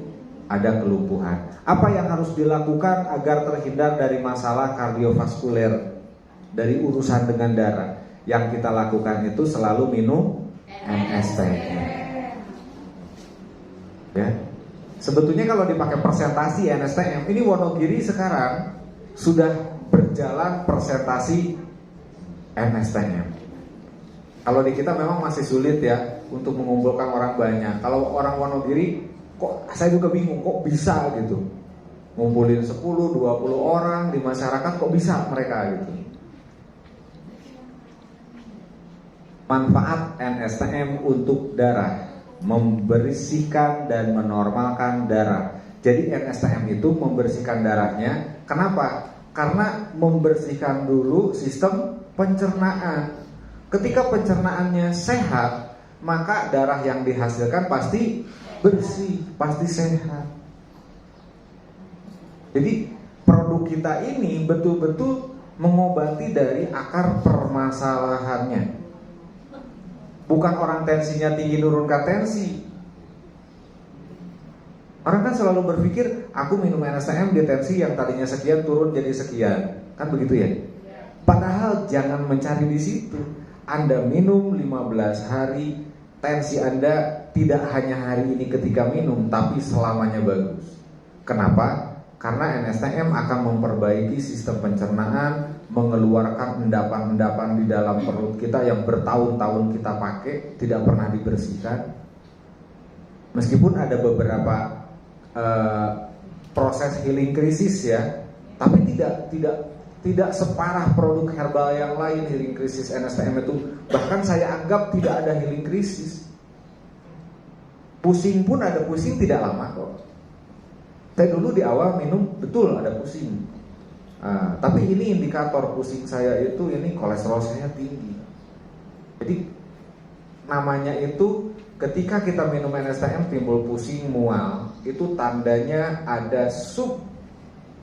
Speaker 5: ada kelumpuhan. Apa yang harus dilakukan agar terhindar dari masalah kardiovaskuler, dari urusan dengan darah? Yang kita lakukan itu selalu minum NSTM. Ya. Sebetulnya kalau dipakai presentasi NSTM, ini Wonogiri sekarang sudah berjalan presentasi NSTM. Kalau di kita memang masih sulit ya untuk mengumpulkan orang banyak. Kalau orang Wonogiri, kok saya juga bingung kok bisa gitu. Ngumpulin 10, 20 orang di masyarakat kok bisa mereka gitu. Manfaat NSTM untuk darah, membersihkan dan menormalkan darah. Jadi NSTM itu membersihkan darahnya. Kenapa? Karena membersihkan dulu sistem pencernaan. Ketika pencernaannya sehat, maka darah yang dihasilkan pasti bersih, pasti sehat. Jadi produk kita ini betul-betul mengobati dari akar permasalahannya. Bukan orang tensinya tinggi nurunkan tensi. Orang kan selalu berpikir, aku minum NSTM di tensi yang tadinya sekian turun jadi sekian. Kan begitu ya? Padahal jangan mencari di situ. Anda minum 15 hari, tensi Anda tidak hanya hari ini ketika minum, tapi selamanya bagus. Kenapa? Karena NSTM akan memperbaiki sistem pencernaan, mengeluarkan endapan-endapan di dalam perut kita yang bertahun-tahun kita pakai, tidak pernah dibersihkan. Meskipun ada beberapa proses healing krisis ya, tapi tidak separah produk herbal yang lain. Healing krisis NSTM itu bahkan saya anggap tidak ada healing krisis. Pusing pun ada pusing tidak lama kok. Saya dulu di awal minum betul ada pusing. Tapi ini indikator pusing saya itu ini kolesterol saya tinggi. Jadi namanya itu ketika kita minum NSTM timbul pusing mual, itu tandanya ada sub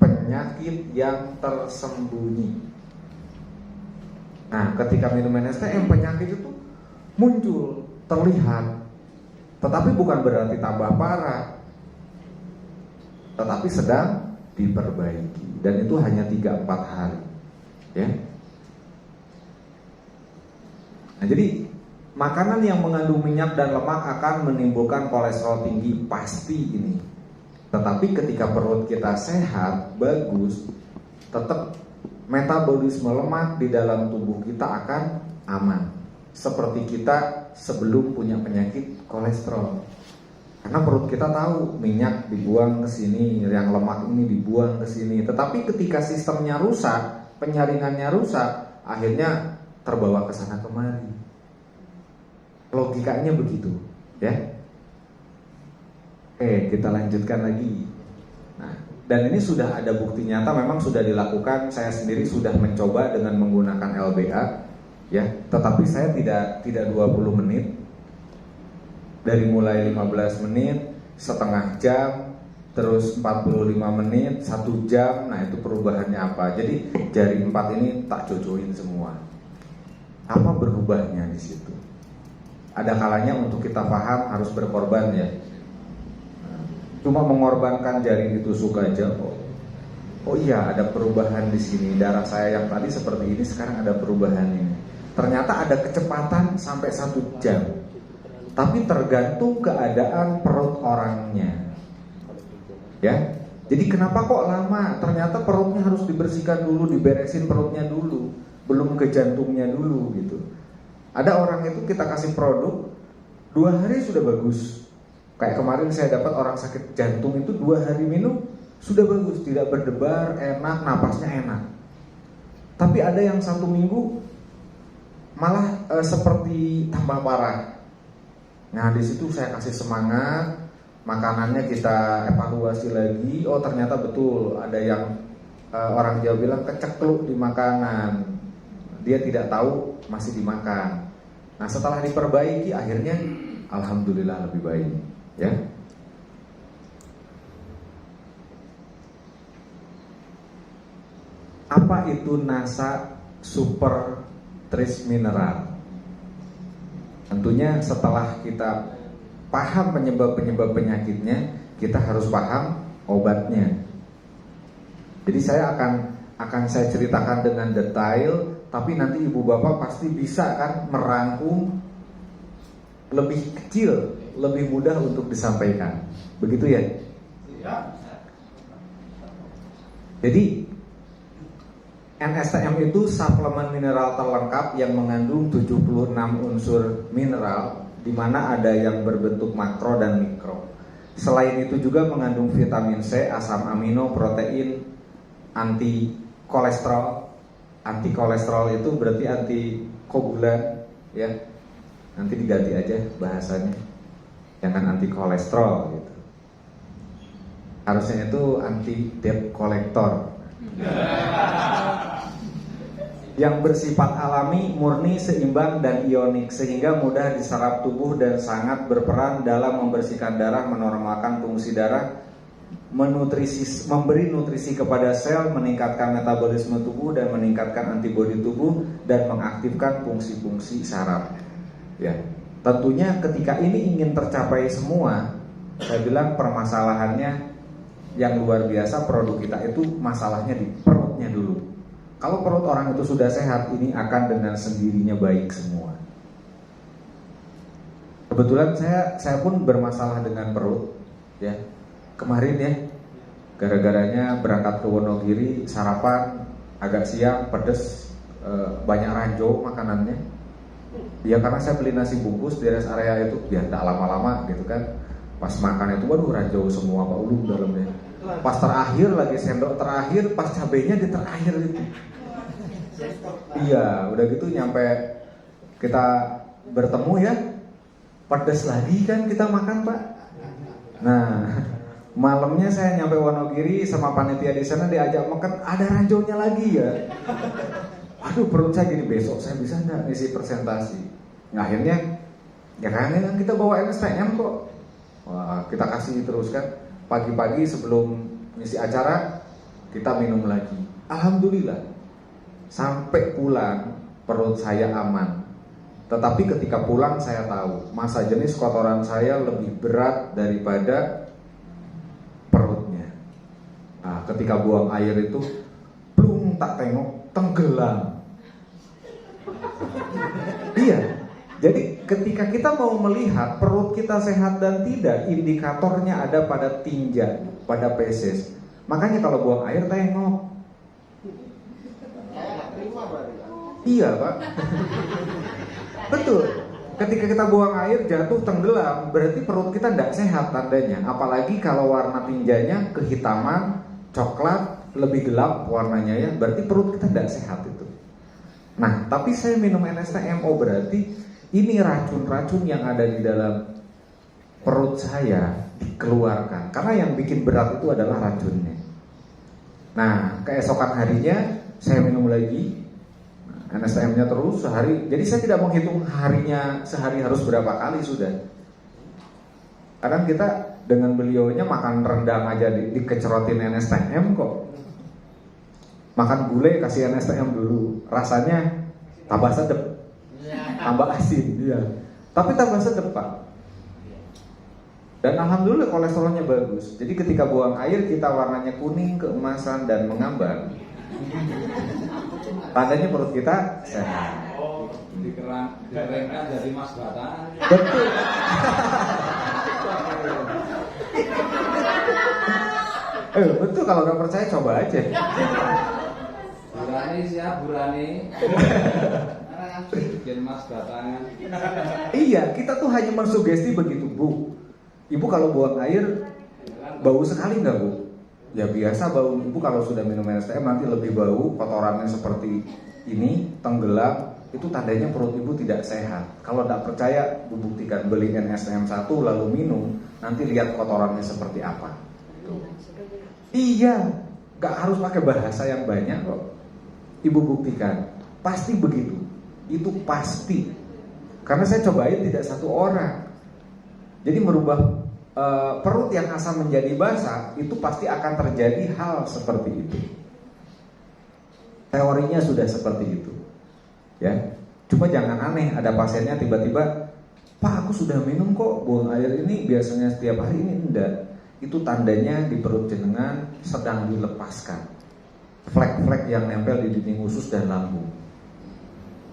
Speaker 5: penyakit yang tersembunyi. Nah, ketika minum NSTM penyakit itu muncul, terlihat, tetapi bukan berarti tambah parah, tetapi sedang diperbaiki, dan itu hanya 3-4 hari, ya. Nah, jadi makanan yang mengandung minyak dan lemak akan menimbulkan kolesterol tinggi, pasti ini. Tetapi ketika perut kita sehat, bagus, tetap metabolisme lemak di dalam tubuh kita akan aman. Seperti kita sebelum punya penyakit kolesterol. Karena perut kita tahu minyak dibuang ke sini, yang lemak ini dibuang ke sini. Tetapi ketika sistemnya rusak, penyaringannya rusak, akhirnya terbawa ke sana kemari. Logikanya begitu, ya. Oke, kita lanjutkan lagi. Nah, dan ini sudah ada bukti nyata, memang sudah dilakukan. Saya sendiri sudah mencoba dengan menggunakan LBA, ya. Tetapi saya tidak 20 menit. Dari mulai 15 menit, setengah jam, terus 45 menit, 1 jam. Nah, itu perubahannya apa? Jadi jari 4 ini tak cocokin semua. Apa berubahnya di situ? Ada kalanya untuk kita paham harus berkorban ya. Cuma mengorbankan jari ditusuk aja kok. Oh iya, ada perubahan di sini. Darah saya yang tadi seperti ini sekarang ada perubahan ini. Ternyata ada kecepatan sampai 1 jam. Tapi tergantung keadaan perut orangnya. Ya. Jadi kenapa kok lama? Ternyata perutnya harus dibersihkan dulu, diberesin perutnya dulu, belum ke jantungnya dulu gitu. Ada orang itu kita kasih produk 2 hari sudah bagus. Kayak kemarin saya dapat orang sakit jantung itu 2 hari minum sudah bagus, tidak berdebar, enak, napasnya enak. Tapi ada yang 1 minggu malah seperti tambah parah. Nah, di situ saya kasih semangat, makanannya kita evaluasi lagi. Oh, ternyata betul ada yang orang Jawa bilang kecekluk di makanan. Dia tidak tahu masih dimakan. Nah, setelah diperbaiki akhirnya alhamdulillah lebih baik, ya. Apa itu Nasa Super Trace Mineral? Tentunya setelah kita paham penyebab-penyebab penyakitnya, kita harus paham obatnya. Jadi saya akan saya ceritakan dengan detail, tapi nanti ibu bapak pasti bisa kan merangkum lebih kecil, lebih mudah untuk disampaikan. Begitu ya? Jadi NSTM itu suplemen mineral terlengkap yang mengandung 76 unsur mineral, di mana ada yang berbentuk makro dan mikro. Selain itu juga mengandung vitamin C, asam amino, protein, anti kolesterol. Anti kolesterol itu berarti anti koagulan, ya. Nanti diganti aja bahasanya, jangan anti kolesterol gitu. Harusnya itu anti debt collector. Yang bersifat alami, murni, seimbang, dan ionik, sehingga mudah diserap tubuh dan sangat berperan dalam membersihkan darah, menormalkan fungsi darah, memberi nutrisi kepada sel, meningkatkan metabolisme tubuh dan meningkatkan antibodi tubuh, dan mengaktifkan fungsi-fungsi saraf. Ya, tentunya ketika ini ingin tercapai semua, saya bilang permasalahannya yang luar biasa, produk kita itu masalahnya di perutnya dulu. Kalau perut orang itu sudah sehat, ini akan dengan sendirinya baik semua. Kebetulan saya pun bermasalah dengan perut, ya. Kemarin ya, gara-garanya berangkat ke Wonogiri, sarapan agak siang, pedes, banyak ranjau makanannya. Ya karena saya beli nasi bungkus di rest area itu biar tak lama-lama gitu kan. Pas makan itu, waduh ranjau semua Pak Ulum dalamnya. Pas terakhir lagi sendok terakhir, pas cabenya di terakhir itu. Iya, udah gitu nyampe kita bertemu ya, pedes lagi kan kita makan Pak. Nah, malamnya saya nyampe Wonogiri sama panitia di sana diajak makan, ada ranjaunya lagi ya. Aduh perut saya gini, besok saya bisa nggak ngisi presentasi? Nah, akhirnya ya kan kita bawa NSTM kok. Wah, kita kasih terus kan. Pagi-pagi sebelum ngisi acara kita minum lagi. Alhamdulillah sampai pulang perut saya aman. Tetapi ketika pulang saya tahu masa jenis kotoran saya lebih berat daripada perutnya. Nah, ketika buang air itu plung tak tengok tenggelam. Iya. Jadi ketika kita mau melihat perut kita sehat dan tidak, indikatornya ada pada tinja, pada feses. Makanya kalau buang air tengok. Iya Pak. Betul. Ketika kita buang air jatuh tenggelam, berarti perut kita tidak sehat tandanya. Apalagi kalau warna tinjanya kehitaman, coklat, lebih gelap warnanya ya, berarti perut kita tidak sehat itu. Nah, tapi saya minum NSTM, oh berarti ini racun-racun yang ada di dalam perut saya dikeluarkan. Karena yang bikin berat itu adalah racunnya. Nah, keesokan harinya saya minum lagi NSTM-nya terus sehari. Jadi saya tidak menghitung harinya sehari harus berapa kali sudah. Kadang kita dengan beliaunya makan rendang aja dikecerotin NSTM kok. Makan gulai kasih NSTM dulu. Rasanya tambah sedep, tambah asin, iya. Tapi tambah sedep Pak. Dan alhamdulillah kolesterolnya bagus. Jadi ketika buang air kita warnanya kuning, keemasan dan mengambang. Tandanya perut kita sehat.
Speaker 6: Oh, dikeringkan jadi mas batangan.
Speaker 5: Betul. Betul, kalau nggak percaya coba aja.
Speaker 6: Burani siap, Burani. Bikin mas batangan.
Speaker 5: Iya, kita tuh hanya mensugesti begitu Bu. Ibu kalau buang air bau sekali nggak Bu? Ya biasa bau. Ibu kalau sudah minum NSTM nanti lebih bau, kotorannya seperti ini, tenggelam. Itu tandanya perut ibu tidak sehat. Kalau tidak percaya, Bu buktikan, beli NSTM 1 lalu minum, nanti lihat kotorannya seperti apa. Tuh. Iya, nggak harus pakai bahasa yang banyak kok. Ibu buktikan, pasti begitu. Itu pasti. Karena saya cobain tidak satu orang. Jadi merubah perut yang asam menjadi basah, itu pasti akan terjadi hal seperti itu. Teorinya sudah seperti itu. Ya. Cuma jangan aneh, ada pasiennya tiba-tiba, "Pak, aku sudah minum kok, buang air ini biasanya setiap hari." Ini enggak. Itu tandanya di perut jenengan sedang dilepaskan flek-flek yang nempel di dinding usus dan lambung.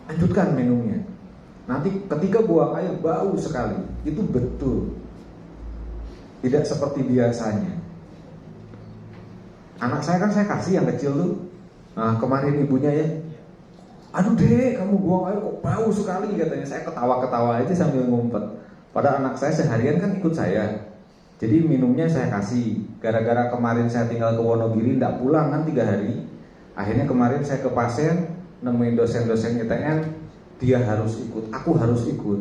Speaker 5: Lanjutkan minumnya. Nanti ketika buang air bau sekali. Itu betul. Tidak seperti biasanya. Anak saya kan saya kasih yang kecil tuh. Nah, kemarin ibunya ya, "Aduh dek, kamu buang air kok bau sekali," katanya. Saya ketawa-ketawa aja sambil ngumpet. Padahal anak saya seharian kan ikut saya. Jadi minumnya saya kasih. Gara-gara kemarin saya tinggal ke Wonogiri, tidak pulang kan 3 hari. Akhirnya kemarin saya ke pasien, nemuin dosen-dosen ITN, dia harus ikut, aku harus ikut.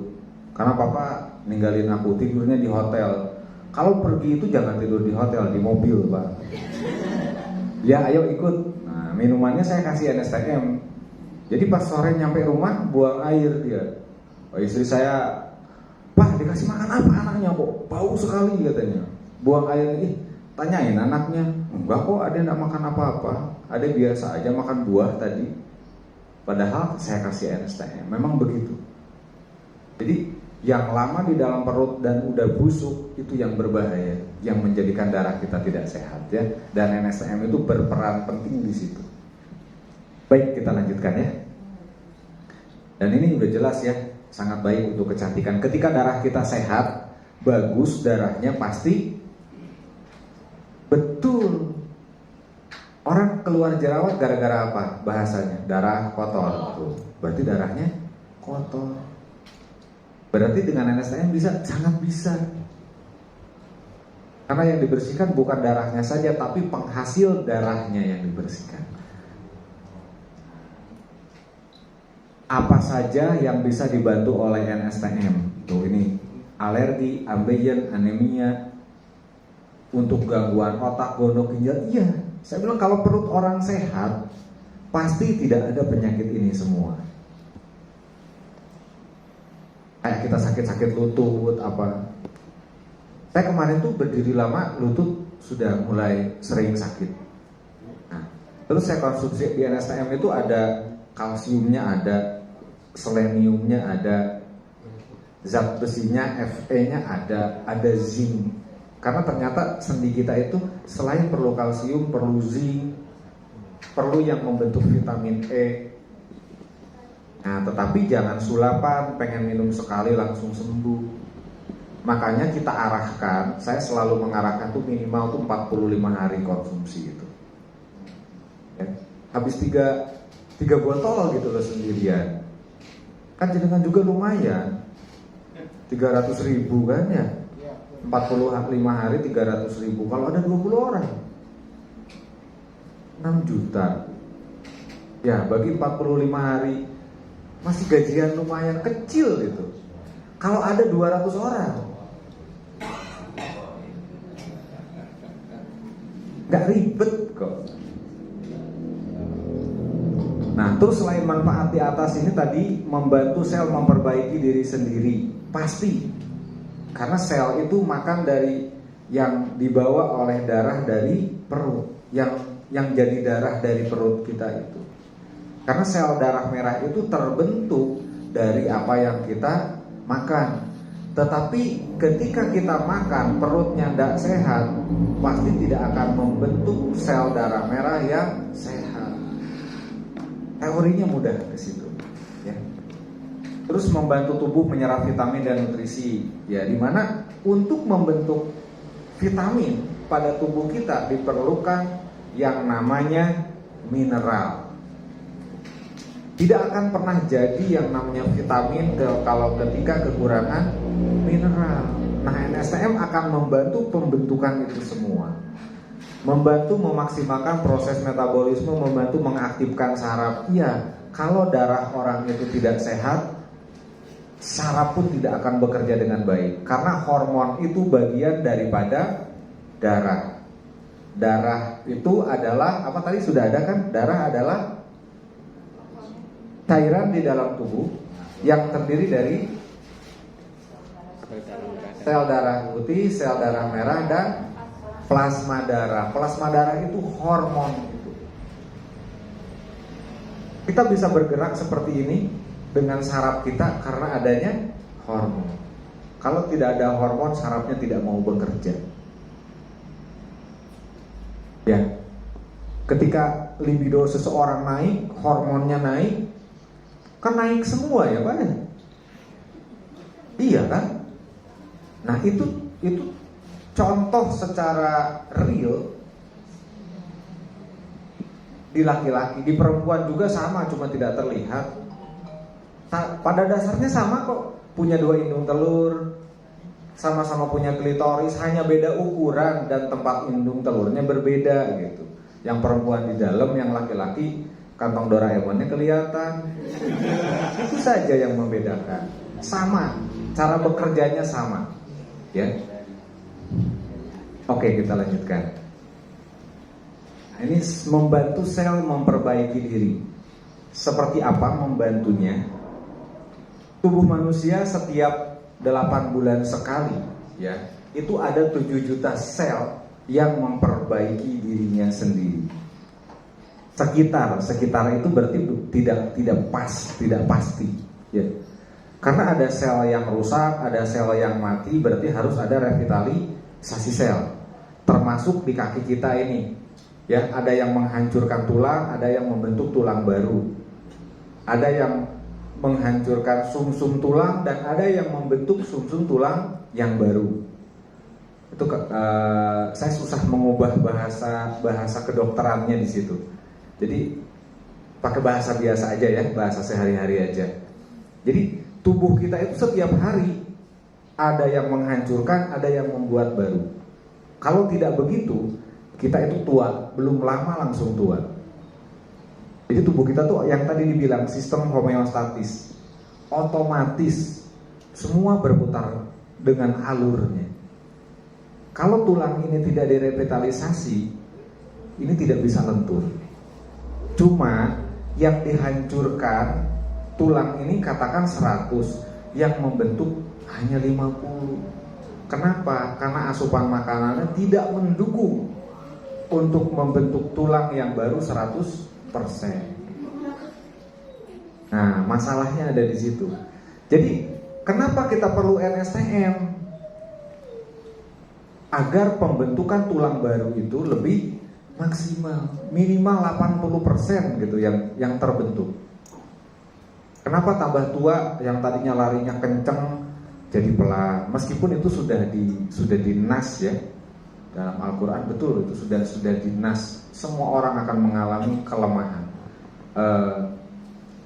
Speaker 5: Karena papa ninggalin aku, tidurnya di hotel. Kalau pergi itu jangan tidur di hotel, di mobil Pak. Ya ayo ikut. Nah, minumannya saya kasih NSTM. Jadi pas sore nyampe rumah buang air dia. Oh, istri saya, "Pak, dikasih makan apa anaknya kok bau sekali," katanya. Buang air, tanyain anaknya, "Enggak kok, ada enggak makan apa-apa, ada biasa aja makan buah tadi." Padahal saya kasih NSTM. Memang begitu. Jadi yang lama di dalam perut dan udah busuk itu yang berbahaya, yang menjadikan darah kita tidak sehat ya. Dan NSTM itu berperan penting di situ. Baik, kita lanjutkan ya. Dan ini udah jelas ya, sangat baik untuk kecantikan. Ketika darah kita sehat, bagus darahnya pasti betul. Orang keluar jerawat gara-gara apa? Bahasanya darah kotor. Tuh, berarti darahnya kotor. Berarti dengan NSTM bisa, sangat bisa. Karena yang dibersihkan bukan darahnya saja, tapi penghasil darahnya yang dibersihkan. Apa saja yang bisa dibantu oleh NSTM? Tuh ini, alergi, ambeien, anemia, untuk gangguan otak, gondok ginjal. Iya, saya bilang kalau perut orang sehat, pasti tidak ada penyakit ini semua. Kayak kita sakit-sakit lutut apa. Saya kemarin tuh berdiri lama, lutut sudah mulai sering sakit. Nah, terus saya konsumsi di NSTM itu ada kalsiumnya, ada seleniumnya, ada zat besinya, Fe-nya ada zinc. Karena ternyata sendi kita itu selain perlu kalsium, perlu zinc, perlu yang membentuk vitamin E. Nah, tetapi jangan sulapan, pengen minum sekali langsung sembuh. Makanya kita arahkan, saya selalu mengarahkan tuh minimal tuh 45 hari konsumsi itu. Ya. Habis 3 botol gitu loh sendirian. Kan jenengan juga lumayan. 300.000 kan ya. 45 hari 300.000. Kalau ada 20 orang 6 juta. Ya, bagi 45 hari masih gajian lumayan kecil gitu. Kalau ada 200 orang nggak ribet kok. Nah, terus selain manfaat di atas ini tadi, membantu sel memperbaiki diri sendiri. Pasti. Karena sel itu makan dari yang dibawa oleh darah dari perut, yang jadi darah dari perut kita itu. Karena sel darah merah itu terbentuk dari apa yang kita makan. Tetapi ketika kita makan perutnya tidak sehat, pasti tidak akan membentuk sel darah merah yang sehat. Teorinya mudah ke situ, ya. Terus membantu tubuh menyerap vitamin dan nutrisi, ya, dimana untuk membentuk vitamin pada tubuh kita diperlukan yang namanya mineral. Tidak akan pernah jadi yang namanya vitamin kalau ketika kekurangan mineral. Nah, NSTM akan membantu pembentukan itu semua. Membantu memaksimalkan proses metabolisme, membantu mengaktifkan saraf. Iya, kalau darah orang itu tidak sehat, saraf pun tidak akan bekerja dengan baik. Karena hormon itu bagian daripada darah. Darah itu adalah, apa tadi sudah ada kan? Darah adalah cairan di dalam tubuh yang terdiri dari sel darah putih, sel darah merah, dan plasma darah. Plasma darah itu hormon itu. Kita bisa bergerak seperti ini dengan saraf kita karena adanya hormon. Kalau tidak ada hormon, sarafnya tidak mau bekerja. Ya, ketika libido seseorang naik, hormonnya naik, kan naik semua ya Pak? Iya kan? Nah itu contoh secara real di laki-laki, di perempuan juga sama, cuma tidak terlihat. Pada dasarnya sama kok, punya 2 indung telur, sama-sama punya klitoris, hanya beda ukuran dan tempat indung telurnya berbeda gitu. Yang perempuan di dalam, yang laki-laki kantong Doraemonnya kelihatan. Itu saja yang membedakan. Sama, cara bekerjanya sama. Ya. Oke, kita lanjutkan. Ini membantu sel memperbaiki diri. Seperti apa membantunya? Tubuh manusia setiap 8 bulan sekali, ya, itu ada 7 juta sel yang memperbaiki dirinya sendiri. Sekitar itu berarti tidak pasti, ya. Karena ada sel yang rusak, ada sel yang mati, berarti harus ada revitalisasi sel. Termasuk di kaki kita ini. Ya, ada yang menghancurkan tulang, ada yang membentuk tulang baru. Ada yang menghancurkan sumsum tulang dan ada yang membentuk sumsum tulang yang baru. Itu saya susah mengubah bahasa kedokterannya di situ. Jadi pakai bahasa biasa aja ya, bahasa sehari-hari aja. Jadi tubuh kita itu setiap hari ada yang menghancurkan, ada yang membuat baru. Kalau tidak begitu, kita itu tua, belum lama langsung tua. Jadi tubuh kita tuh yang tadi dibilang sistem homeostatis, otomatis semua berputar dengan alurnya. Kalau tulang ini tidak direvitalisasi, ini tidak bisa lentur. Cuma yang dihancurkan tulang ini katakan 100, yang membentuk hanya 50. Kenapa? Karena asupan makanannya tidak mendukung untuk membentuk tulang yang baru 100%. Nah, masalahnya ada di situ. Jadi, kenapa kita perlu NSTM? Agar pembentukan tulang baru itu lebih maksimal, minimal 80% gitu yang terbentuk. Kenapa tambah tua yang tadinya larinya kenceng jadi pelan? Meskipun itu sudah dinas ya. Dalam Al-Quran betul itu sudah dinas. Semua orang akan mengalami kelemahan.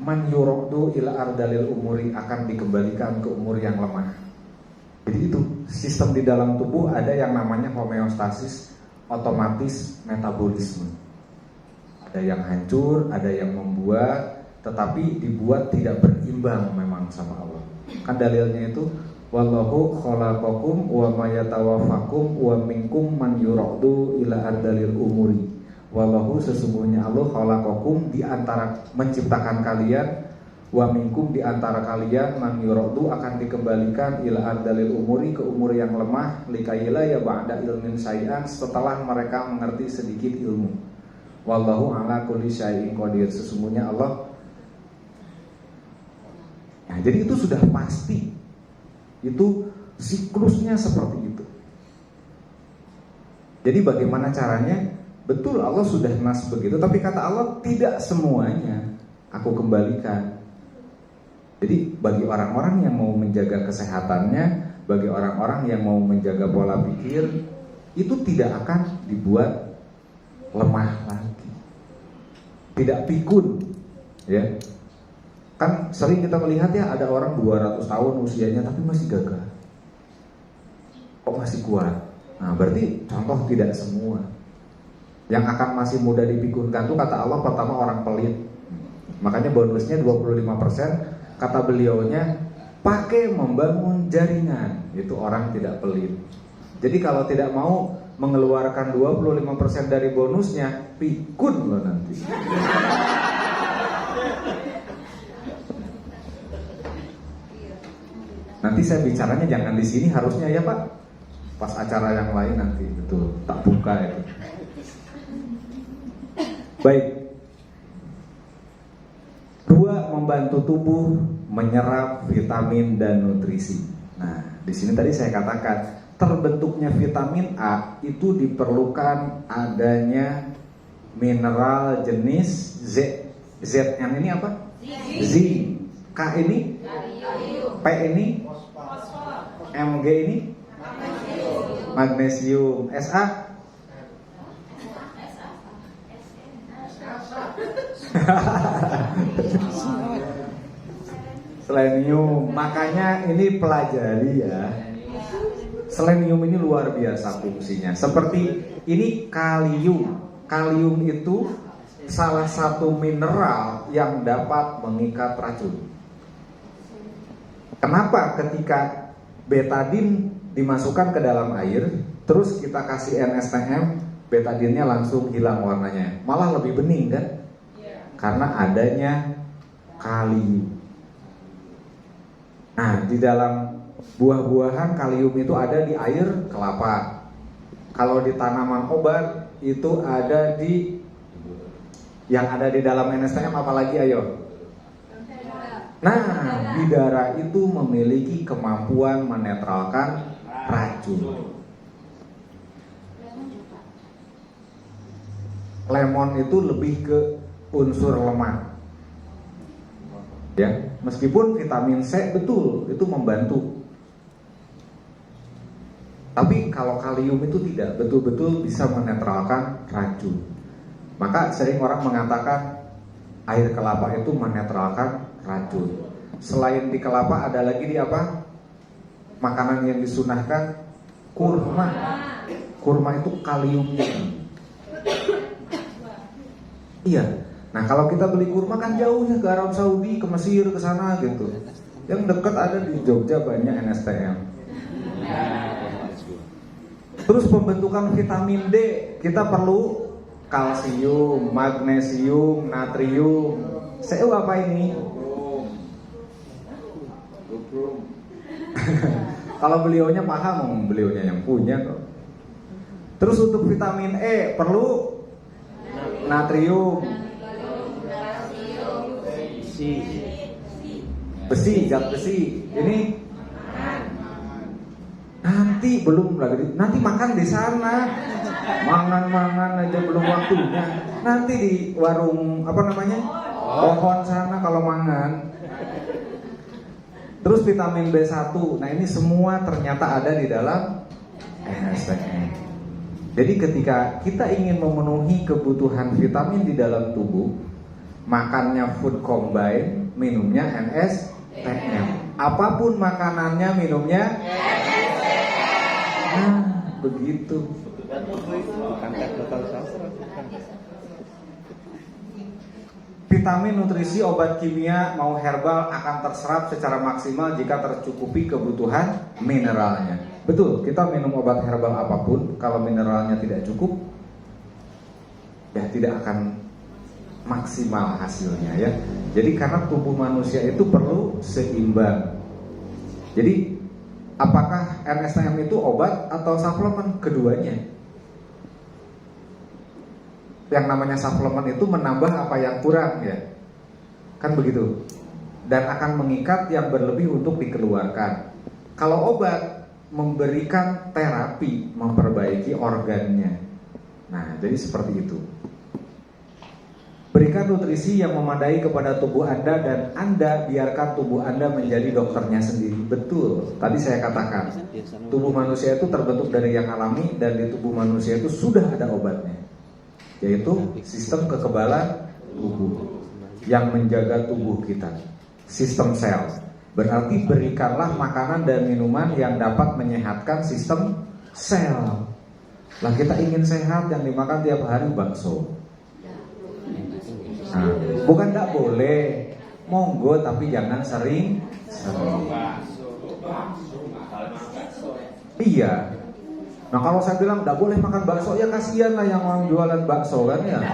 Speaker 5: Man yuraddu ila ardalil umuri, akan dikembalikan ke umur yang lemah. Jadi itu sistem di dalam tubuh ada yang namanya homeostasis, otomatis metabolisme. Ada yang hancur, ada yang membuat, tetapi dibuat tidak berimbang memang sama Allah. Kan dalilnya itu wallahu khalaqakum wa ma yatawaffakum wa minkum man yuraddu ila ardalil umuri. Wallahu, sesungguhnya Allah, khalaqakum, di antara menciptakan kalian, wa minkum, di antara kalian, man yuraddu, akan dikembalikan ila ardalil umuri, ke umur yang lemah, likayila ya ba'da ilmin syai'an, setelah mereka mengerti sedikit ilmu. Wallahu ala kulli syai'in qadir, sesungguhnya Allah. Nah, jadi itu sudah pasti. Itu siklusnya seperti itu. Jadi bagaimana caranya? Betul, Allah sudah nas begitu, tapi kata Allah tidak semuanya aku kembalikan. Jadi bagi orang-orang yang mau menjaga kesehatannya, bagi orang-orang yang mau menjaga pola pikir, itu tidak akan dibuat lemah lagi, tidak pikun, ya. Kan sering kita melihat ya, ada orang 200 tahun usianya tapi masih gagah, kok masih kuat. Nah, berarti contoh tidak semua. Yang akan masih mudah dipikunkan tuh kata Allah pertama orang pelit. Makanya bonusnya 25%. Kata beliaunya pakai membangun jaringan. Itu orang tidak pelit. Jadi kalau tidak mau mengeluarkan 25% dari bonusnya, pikun loh nanti. Nanti saya bicaranya jangan di sini, harusnya ya Pak. Pas acara yang lain nanti betul tak buka itu. Baik. membantu tubuh menyerap vitamin dan nutrisi. Nah, di sini tadi saya katakan terbentuknya vitamin A itu diperlukan adanya mineral jenis Z. Z yang ini apa? Zinc. K ini? P ini? Mg ini? Magnesium. Sa? Selenium. Makanya ini pelajari ya. Selenium ini luar biasa fungsinya. Seperti ini kalium. Kalium itu salah satu mineral yang dapat mengikat racun. Kenapa ketika betadin dimasukkan ke dalam air, terus kita kasih NSTM, betadinnya langsung hilang warnanya, malah lebih bening kan? Karena adanya kalium. Nah, di dalam buah-buahan kalium itu ada di air kelapa. Kalau di tanaman obat itu ada di yang ada di dalam NSTM apalagi ayo? Nah, bidara itu memiliki kemampuan menetralkan racun. Lemon itu lebih ke unsur lemak. Ya, meskipun vitamin C betul itu membantu. Tapi kalau kalium itu tidak betul-betul bisa menetralkan racun. Maka sering orang mengatakan air kelapa itu menetralkan racun. Selain di kelapa ada lagi di apa? Makanan yang disunahkan kurma. Kurma itu kaliumnya. Iya. Nah, kalau kita beli kurma kan jauhnya ke Arab Saudi, ke Mesir, ke sana gitu. Yang dekat ada di Jogja banyak NSTM. Terus pembentukan vitamin D, kita perlu kalsium, magnesium, natrium. Seu apa ini? Kalau beliaunya paham, beliaunya yang punya kok. Terus untuk vitamin E perlu natrium, besi, zat besi. Ini nanti belum lagi, nanti makan di sana. Mangan aja belum waktunya. Nanti di warung apa namanya? Pohon sana kalau mangan. Terus vitamin B1. Nah, ini semua ternyata ada di dalam NSTM. Jadi ketika kita ingin memenuhi kebutuhan vitamin di dalam tubuh, makannya food combine, minumnya NSTM. Apapun makanannya, minumnya NSTM. Nah, begitu.
Speaker 4: Bukan total sastra.
Speaker 5: Vitamin, nutrisi, obat kimia, mau herbal akan terserap secara maksimal jika tercukupi kebutuhan mineralnya. Betul, kita minum obat herbal apapun, kalau mineralnya tidak cukup, ya tidak akan maksimal hasilnya ya. Jadi karena tubuh manusia itu perlu seimbang. Jadi apakah NSTM itu obat atau suplemen? Keduanya. Yang namanya suplemen itu menambah apa yang kurang ya, kan begitu, dan akan mengikat yang berlebih untuk dikeluarkan. Kalau obat memberikan terapi, memperbaiki organnya. Nah, jadi seperti itu. Berikan nutrisi yang memadai kepada tubuh Anda, dan Anda biarkan tubuh Anda menjadi dokternya sendiri. Betul, tadi saya katakan tubuh manusia itu terbentuk dari yang alami, dan di tubuh manusia itu sudah ada obatnya, yaitu sistem kekebalan tubuh yang menjaga tubuh kita, sistem sel. Berarti berikanlah makanan dan minuman yang dapat menyehatkan sistem sel. Lah kita ingin sehat, yang dimakan tiap hari bakso. Nah, bukan tidak boleh, monggo, tapi jangan sering. Iya. Nah, kalau saya bilang tidak boleh makan bakso, ya kasihan lah yang orang jualan bakso kan ya.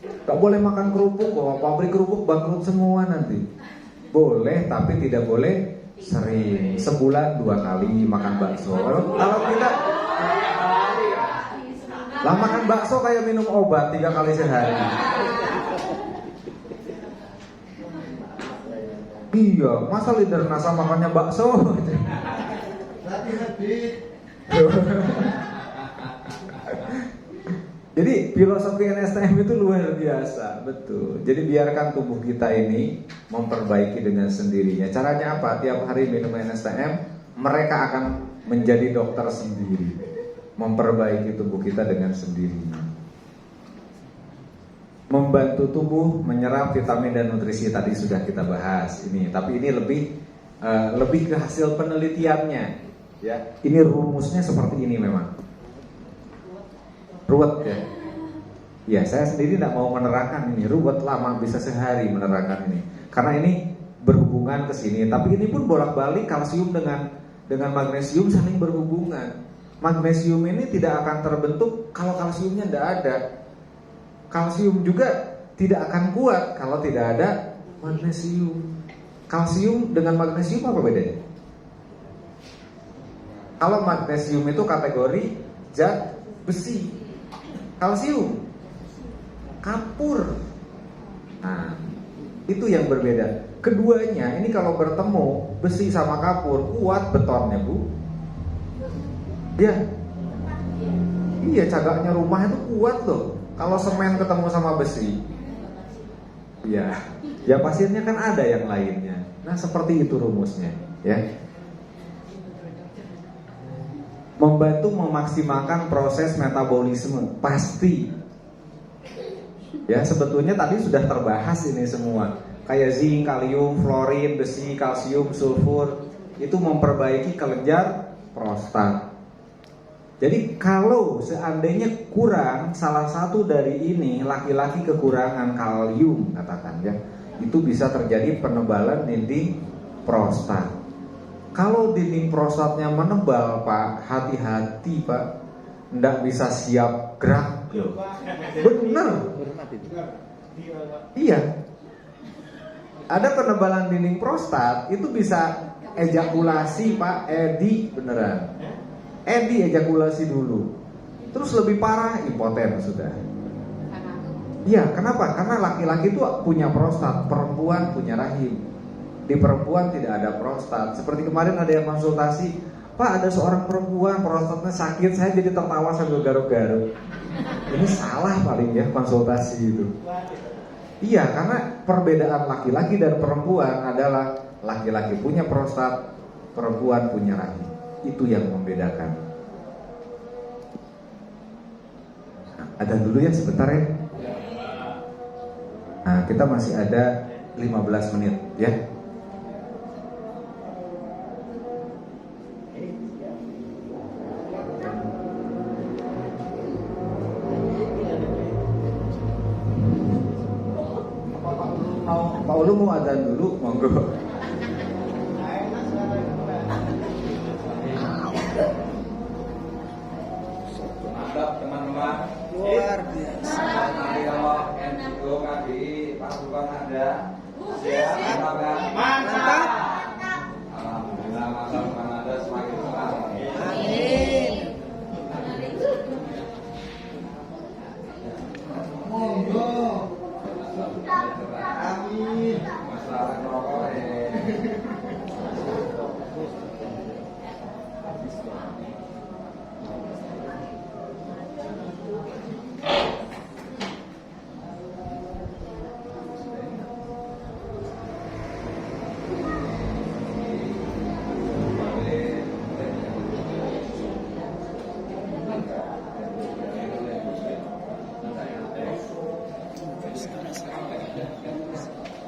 Speaker 5: Tidak boleh makan kerupuk, kok pabrik kerupuk bangkrut semua nanti. Boleh, tapi tidak boleh sering. Sebulan 2 kali makan bakso. Kalau kita lah makan bakso kayak minum obat 3 kali sehari. Iya, masa leader NASA makannya bakso?
Speaker 2: Berarti habis.
Speaker 5: Jadi filosofi NSTM itu luar biasa, betul. Jadi biarkan tubuh kita ini memperbaiki dengan sendirinya. Caranya apa? Tiap hari minum NSTM, mereka akan menjadi dokter sendiri, memperbaiki tubuh kita dengan sendirinya. Membantu tubuh menyerap vitamin dan nutrisi tadi sudah kita bahas ini, tapi ini lebih ke hasil penelitiannya, ya. Ini rumusnya seperti ini memang. Ruwet ya. Ya, saya sendiri tidak mau menerangkan ini, ruwet lama bisa sehari menerangkan ini. Karena ini berhubungan ke sini, tapi ini pun bolak-balik kalsium dengan magnesium saling berhubungan. Magnesium ini tidak akan terbentuk kalau kalsiumnya tidak ada. Kalsium juga tidak akan kuat kalau tidak ada magnesium. Kalsium dengan magnesium apa bedanya? Kalau magnesium itu kategori zat besi, kalsium kapur. Nah, itu yang berbeda. Keduanya ini kalau bertemu, besi sama kapur, kuat betonnya, Bu. Ya. Iya, cagaknya rumah itu kuat loh. Kalau semen ketemu sama besi, ya pasirnya kan ada yang lainnya. Nah, seperti itu rumusnya, ya. Membantu memaksimalkan proses metabolisme, pasti. Ya, sebetulnya tadi sudah terbahas ini semua. Kayak zinc, kalium, fluorin, besi, kalsium, sulfur, itu memperbaiki kelenjar prostat. Jadi kalau seandainya kurang salah satu dari ini, laki-laki kekurangan kalium katakan ya, itu bisa terjadi penebalan dinding prostat. Kalau dinding prostatnya menebal, Pak, hati-hati, Pak, nggak bisa siap gerak. Bener. Iya. Ada penebalan dinding prostat itu bisa ejakulasi, Pak, edi beneran. Edi ejakulasi dulu. Terus lebih parah impoten sudah. Iya, kenapa? Karena laki-laki itu punya prostat, perempuan punya rahim. Di perempuan tidak ada prostat. Seperti kemarin ada yang konsultasi, Pak, ada seorang perempuan prostatnya sakit, saya jadi tertawa sambil garuk-garuk. Ini salah paling ya konsultasi itu. Iya, karena perbedaan laki-laki dan perempuan adalah laki-laki punya prostat, perempuan punya rahim. Itu yang membedakan. Nah, ada dulu ya sebentar ya. Nah, kita masih ada 15 menit ya. Pak Ulu mau adzan dulu, monggo.
Speaker 6: Mantap teman-teman.
Speaker 2: Luar biasa.
Speaker 6: Nanti kalau NGO KDI pasukan ada. Siap, mantap.
Speaker 2: Mantap.
Speaker 6: Alhamdulillah pasukan ada semakin semangat.
Speaker 2: Amin. Monggo. Amin.
Speaker 6: Masalah rokok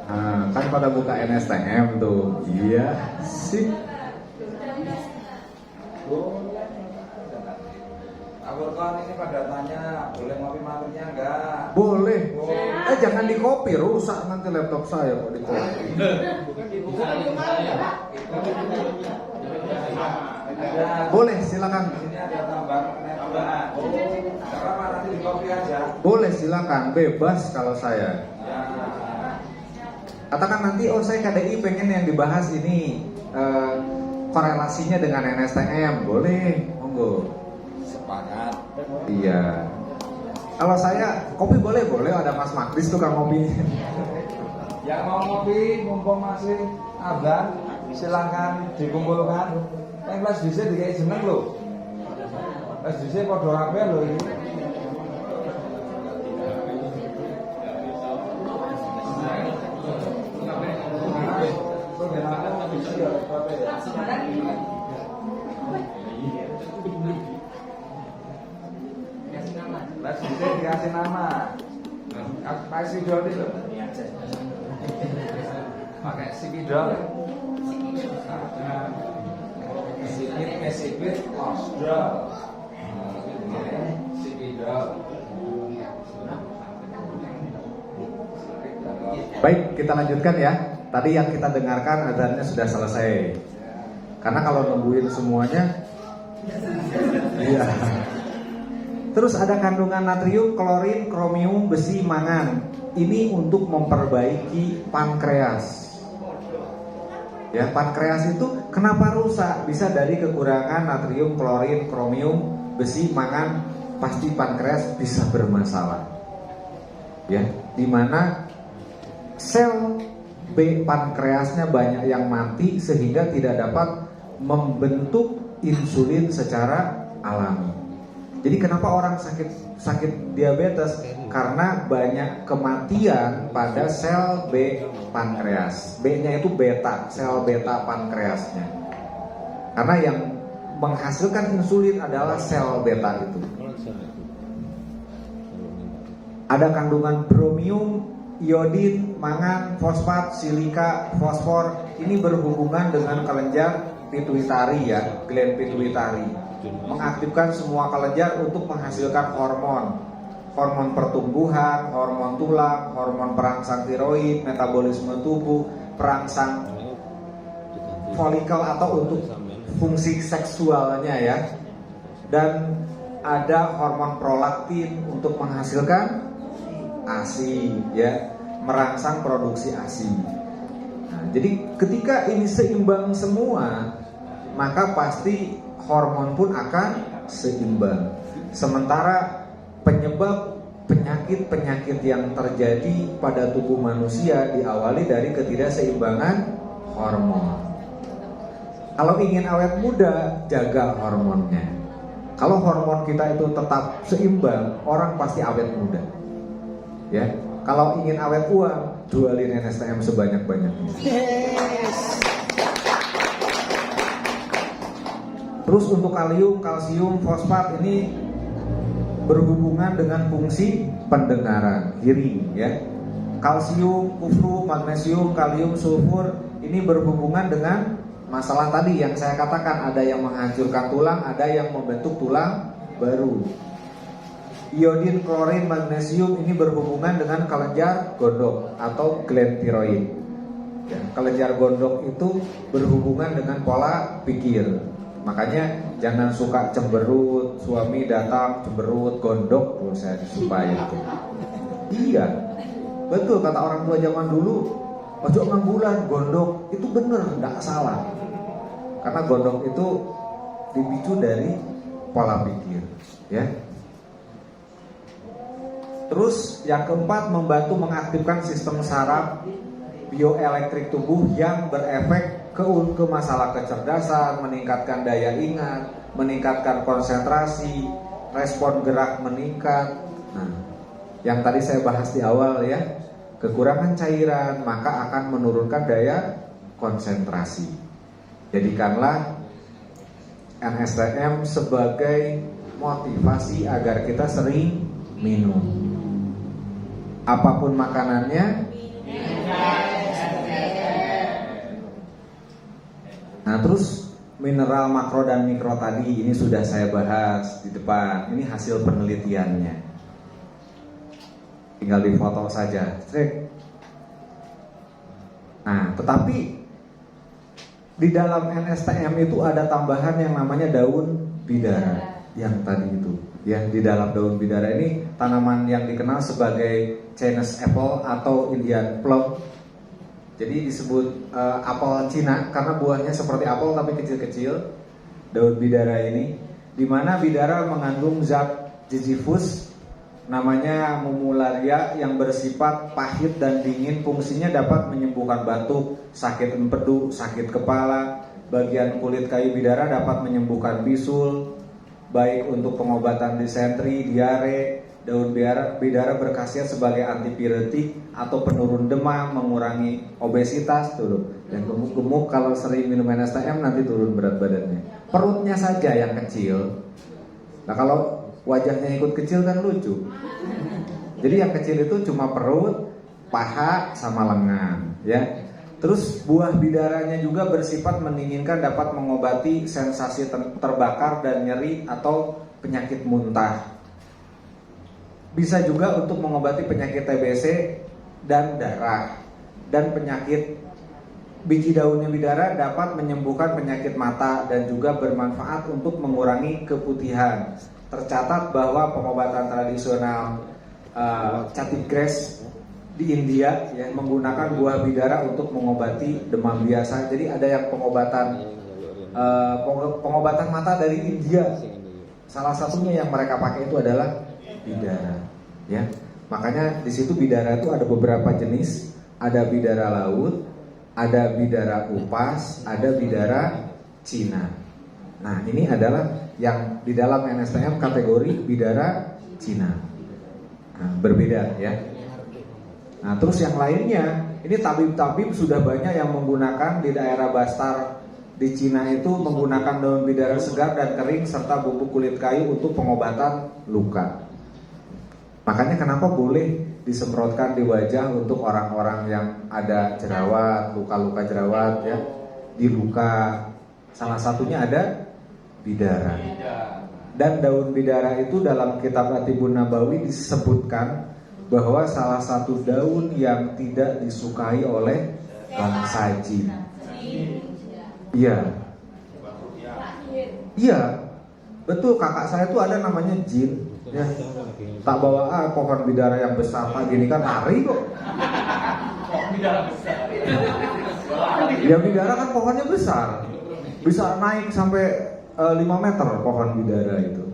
Speaker 5: Nah, kan pada buka NSTM tuh. Iya sih.
Speaker 6: Aborkan ini pada tanya, boleh ngopi malamnya enggak?
Speaker 5: Boleh. Jangan di copy, rusak nanti laptop saya kok di copy. Boleh, silakan.
Speaker 6: Ini ada tambahan. Enggak apa-apa, nanti di copy aja.
Speaker 5: Boleh, silakan. Bebas kalau saya.
Speaker 6: Ya.
Speaker 5: Katakan nanti, oh saya KDI pengen yang dibahas ini korelasinya dengan NSTM. Boleh, monggo.
Speaker 6: Sepakat.
Speaker 5: Iya. Kalau saya kopi boleh, ada Mas Magdis tukang kopi.
Speaker 6: Yang mau ngopi, mumpung masih Abang, silahkan dikumpulkan. Yang kelas DC dikai jeneng lho. Kelas DC padha kabeh lho iki. Kelas DC dikasih nama. Kasih dol itu. Pakai sipidol. Sipit, osdol. Sipidol.
Speaker 5: Baik, kita lanjutkan ya. Tadi yang kita dengarkan adzannya sudah selesai. Karena kalau nungguin semuanya, iya. Terus ada kandungan natrium, klorin, kromium, besi, mangan. Ini untuk memperbaiki pankreas. Ya, pankreas itu kenapa rusak? Bisa dari kekurangan natrium, klorin, kromium, besi, mangan. Pasti pankreas bisa bermasalah. Ya, dimana sel B pankreasnya banyak yang mati sehingga tidak dapat membentuk insulin secara alami. Jadi kenapa orang sakit diabetes? Karena banyak kematian pada sel B pankreas. B-nya itu beta, sel beta pankreasnya. Karena yang menghasilkan insulin adalah sel beta itu. Ada kandungan bromium, iodin, mangan, fosfat, silika, fosfor. Ini berhubungan dengan kelenjar pituitari ya, gland pituitari. Mengaktifkan semua kelenjar untuk menghasilkan hormon pertumbuhan, hormon tulang, hormon perangsang tiroid, metabolisme tubuh, perangsang folikel atau untuk fungsi seksualnya ya. Dan ada hormon prolaktin untuk menghasilkan ASI ya, merangsang produksi ASI. Nah, jadi ketika ini seimbang semua, maka pasti hormon pun akan seimbang. Sementara penyebab penyakit-penyakit yang terjadi pada tubuh manusia diawali dari ketidakseimbangan hormon. Kalau ingin awet muda, jaga hormonnya. Kalau hormon kita itu tetap seimbang, orang pasti awet muda. Ya, kalau ingin awet uang, jualin NSTM sebanyak-banyaknya.
Speaker 2: Yes.
Speaker 5: Terus untuk kalium, kalsium, fosfat ini berhubungan dengan fungsi pendengaran, hearing ya. Kalsium, kufru, magnesium, kalium, sulfur ini berhubungan dengan masalah tadi yang saya katakan, ada yang menghancurkan tulang, ada yang membentuk tulang baru. Iodin, klorin, magnesium ini berhubungan dengan kelenjar gondok atau gland tiroid. Ya, kelenjar gondok itu berhubungan dengan pola pikir. Makanya jangan suka cemberut, suami datang cemberut, gondok, saya supaya itu. Iya, betul kata orang tua zaman dulu, ojo nganggulan, gondok, itu bener, nggak salah. Karena gondok itu dipicu dari pola pikir, ya. Terus yang keempat, membantu mengaktifkan sistem saraf bioelektrik tubuh yang berefek ke masalah kecerdasan, meningkatkan daya ingat, meningkatkan konsentrasi, respon gerak meningkat. Nah, yang tadi saya bahas di awal ya, kekurangan cairan maka akan menurunkan daya konsentrasi. Jadikanlah NSTM sebagai motivasi agar kita sering minum. Apapun makanannya, nah terus mineral makro dan mikro tadi ini sudah saya bahas di depan. Ini hasil penelitiannya. Tinggal difoto saja. Nah, tetapi di dalam NSTM itu ada tambahan yang namanya daun bidara. Yang tadi itu, ya, di dalam daun bidara ini tanaman yang dikenal sebagai Chinese apple atau Indian plum. Jadi disebut apel Cina karena buahnya seperti apel tapi kecil-kecil. Daun bidara ini, di mana bidara mengandung zat jejifus namanya mumularia yang bersifat pahit dan dingin. Fungsinya dapat menyembuhkan batuk, sakit empedu, sakit kepala. Bagian kulit kayu bidara dapat menyembuhkan bisul, baik untuk pengobatan disentri, diare. Daun bidara berkhasiat sebagai antipiretik atau penurun demam, mengurangi obesitas tuh. Dan gemuk-gemuk kalau sering minum NSTM nanti turun berat badannya. Perutnya saja yang kecil. Nah kalau wajahnya ikut kecil kan lucu. Jadi yang kecil itu cuma perut, paha, sama lengan, ya. Terus buah bidaranya juga bersifat mendinginkan, dapat mengobati sensasi terbakar dan nyeri atau penyakit muntah. Bisa juga untuk mengobati penyakit TBC dan darah. Dan penyakit biji daunnya bidara dapat menyembuhkan penyakit mata dan juga bermanfaat untuk mengurangi keputihan. Tercatat bahwa pengobatan tradisional Catig Grass di India yang menggunakan buah bidara untuk mengobati demam biasa. Jadi ada yang pengobatan mata dari India. Salah satunya yang mereka pakai itu adalah bidara, ya. Makanya di situ bidara itu ada beberapa jenis, ada bidara laut, ada bidara upas, ada bidara Cina. Nah, ini adalah yang di dalam NSTM kategori bidara Cina. Nah, berbeda ya. Nah, terus yang lainnya, ini tabib-tabib sudah banyak yang menggunakan di daerah Bastar di Cina itu menggunakan daun bidara segar dan kering serta bubuk kulit kayu untuk pengobatan luka. Makanya kenapa boleh disemprotkan di wajah untuk orang-orang yang ada jerawat, luka-luka jerawat ya, di luka. Salah satunya ada bidara. Dan daun bidara itu dalam kitab Atibun Nabawi disebutkan bahwa salah satu daun yang tidak disukai oleh bangsa jin. Iya. Iya. Betul, kakak saya itu ada namanya jin. Ya. Tak bawa pohon bidara yang besar pagi ini kan lari kok. Ya bidara kan pohonnya besar, bisa naik sampai 5 meter pohon bidara itu.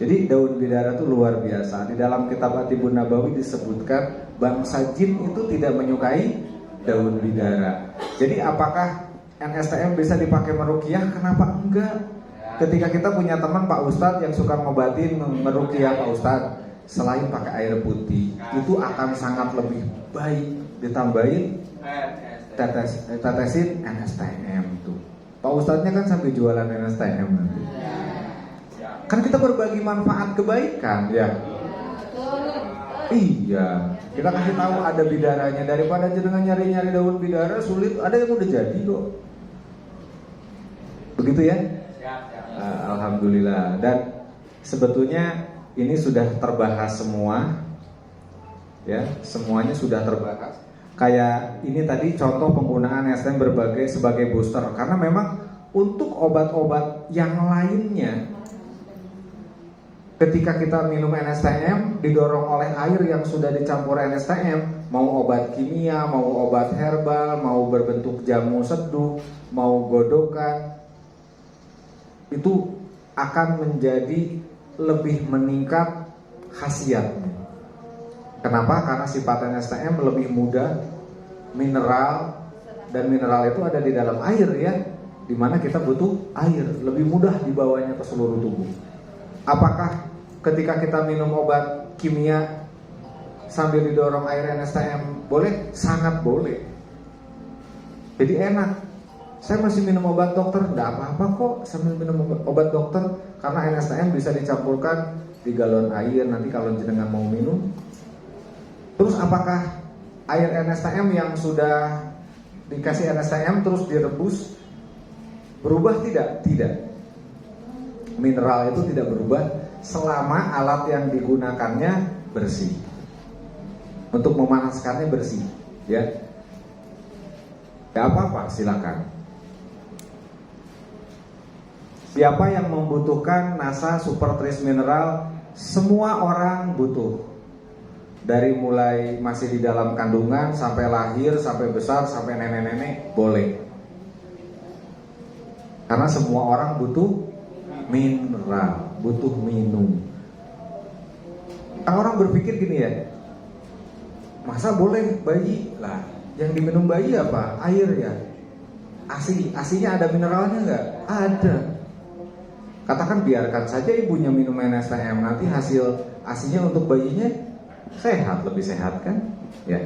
Speaker 5: Jadi daun bidara itu luar biasa. Di dalam kitab Atibun Nabawi disebutkan bangsa jin itu tidak menyukai daun bidara. Jadi apakah NSTM bisa dipakai meruqyah? Kenapa enggak? Ketika kita punya teman Pak Ustadz yang suka ngobatin meruqyah Pak Ustadz, selain pakai air putih, itu akan sangat lebih baik ditambahin tetesin NSTM tuh. Pak Ustadznya kan sampai jualan NSTM nanti. Kan kita berbagi manfaat kebaikan ya. Iya, kita kasih tahu ada bidaranya, daripada jenengan nyari-nyari daun bidara sulit, ada yang udah jadi kok. Begitu ya? Alhamdulillah. Dan sebetulnya ini sudah terbahas semua, ya, semuanya sudah terbahas. Kayak ini tadi contoh penggunaan NSTM berbagai sebagai booster, karena memang untuk obat-obat yang lainnya, ketika kita minum NSTM didorong oleh air yang sudah dicampur NSTM, mau obat kimia, mau obat herbal, mau berbentuk jamu seduh, mau godokan, itu akan menjadi lebih meningkat khasiatnya. Kenapa? Karena sifat NSTM lebih mudah, mineral, dan mineral itu ada di dalam air ya, dimana kita butuh air, lebih mudah dibawanya ke seluruh tubuh. Apakah ketika kita minum obat kimia sambil didorong air NSTM boleh? Sangat boleh. Jadi enak. Saya masih minum obat dokter, enggak apa-apa kok sambil minum obat dokter, karena NSTM bisa dicampurkan di galon air nanti kalau jenengan mau minum. Terus apakah air NSTM yang sudah dikasih NSTM terus direbus berubah? Tidak, tidak. Mineral itu tidak berubah selama alat yang digunakannya bersih. Untuk memanaskannya bersih, ya. Ya apa-apa, silakan. Siapa yang membutuhkan NASA Super Tris Mineral? Semua orang butuh. Dari mulai masih di dalam kandungan sampai lahir, sampai besar, sampai nenek-nenek boleh. Karena semua orang butuh mineral, butuh minum. Orang berpikir gini ya, masa boleh bayi lah? Yang diminum bayi apa? Air ya. Asinya ada mineralnya nggak? Ada. Katakan biarkan saja ibunya minum NSTM, nanti hasil asinya untuk bayinya sehat, lebih sehat kan? Ya.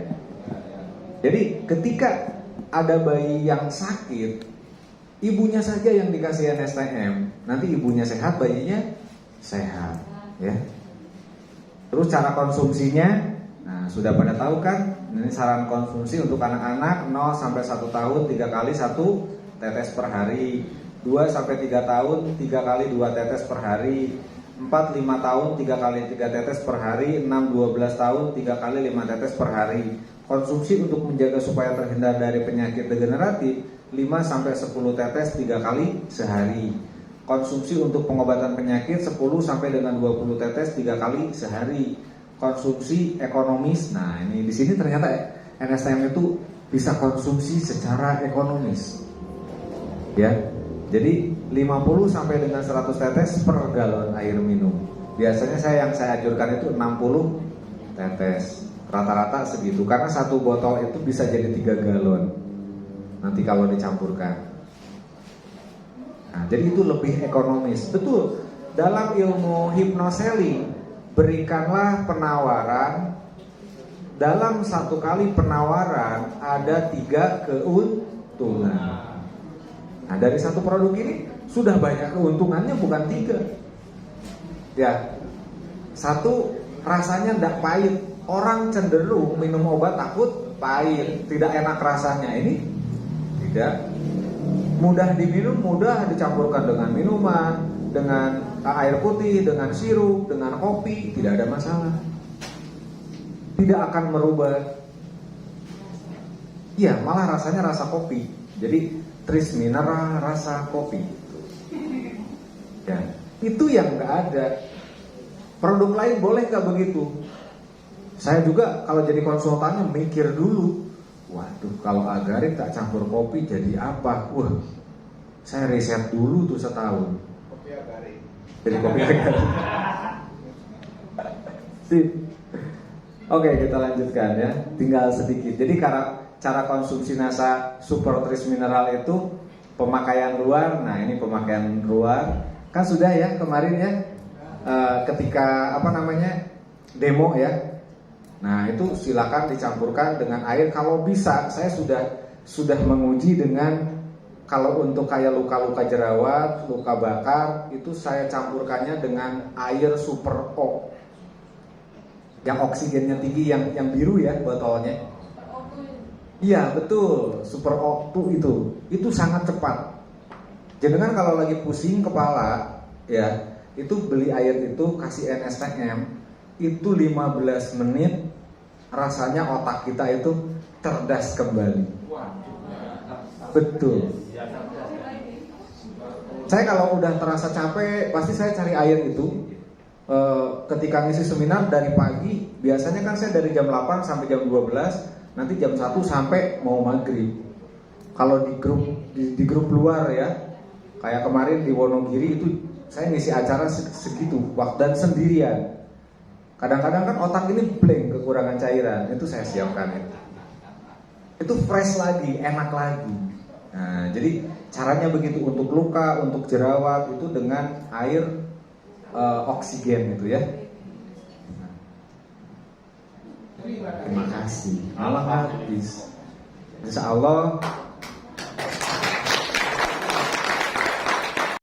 Speaker 5: Jadi ketika ada bayi yang sakit, ibunya saja yang dikasih NSTM, nanti ibunya sehat, bayinya sehat, ya. Terus cara konsumsinya, nah sudah pada tahu kan? Ini saran konsumsi untuk anak-anak 0 sampai 1 tahun 3 kali 1 tetes per hari, 2 sampai 3 tahun 3 kali 2 tetes per hari, 4 5 tahun 3 kali 3 tetes per hari, 6 12 tahun 3 kali 5 tetes per hari. Konsumsi untuk menjaga supaya terhindar dari penyakit degeneratif 5 sampai 10 tetes 3 kali sehari. Konsumsi untuk pengobatan penyakit 10 sampai dengan 20 tetes 3 kali sehari. Konsumsi ekonomis. Nah, ini di sini ternyata NSTM itu bisa konsumsi secara ekonomis. Ya. Jadi 50 sampai dengan 100 tetes per galon air minum. Biasanya yang saya anjurkan itu 60 tetes. Rata-rata segitu karena satu botol itu bisa jadi 3 galon. Nanti kalau dicampurkan. Nah, jadi itu lebih ekonomis. Betul. Dalam ilmu hypnoselling, berikanlah penawaran. Dalam satu kali penawaran ada 3 keuntungan. Nah, dari satu produk ini sudah banyak keuntungannya, bukan 3. Ya, satu, rasanya tidak pahit. Orang cenderung minum obat takut pahit, tidak enak rasanya. Ini tidak, mudah diminum, mudah dicampurkan dengan minuman, dengan air putih, dengan sirup, dengan kopi, tidak ada masalah. Tidak akan merubah. Iya, malah rasanya rasa kopi. Jadi tris mineral rasa kopi. Ya, itu yang nggak ada. Produk lain boleh nggak begitu? Saya juga kalau jadi konsultannya mikir dulu. Waduh, kalau agarin tak campur kopi jadi apa? Wah, saya riset dulu tuh setahun.
Speaker 4: Kopi agarin.
Speaker 5: Jadi kopi agarin. Sip. Oke, kita lanjutkan ya. Tinggal sedikit. Jadi cara konsumsi nasa super tris mineral itu pemakaian luar. Nah, ini pemakaian luar. Kan sudah ya kemarin ya. Ketika demo ya. Nah, itu silakan dicampurkan dengan air kalau bisa. Saya sudah menguji dengan kalau untuk kayak luka-luka jerawat, luka bakar, itu saya campurkannya dengan air super O. Yang oksigennya tinggi, yang biru ya botolnya. Iya, betul, super O2 itu sangat cepat. Jadi kan kalau lagi pusing kepala ya, itu beli air itu, kasih NSTM, itu 15 menit rasanya otak kita itu cerdas kembali. Betul. Saya kalau udah terasa capek, pasti saya cari air itu. Ketika ngisi seminar dari pagi, biasanya kan saya dari jam 8 sampai jam 12, nanti jam 1 sampai mau maghrib. Kalau di grup luar ya, kayak kemarin di Wonogiri itu saya ngisi acara segitu, waktu dan sendirian. Kadang-kadang kan otak ini blank, kekurangan cairan, itu saya siapkan itu. Itu fresh lagi, enak lagi. Nah, jadi caranya begitu untuk luka, untuk jerawat itu dengan air oksigen gitu ya. Terima kasih. Malah habis. Insya Allah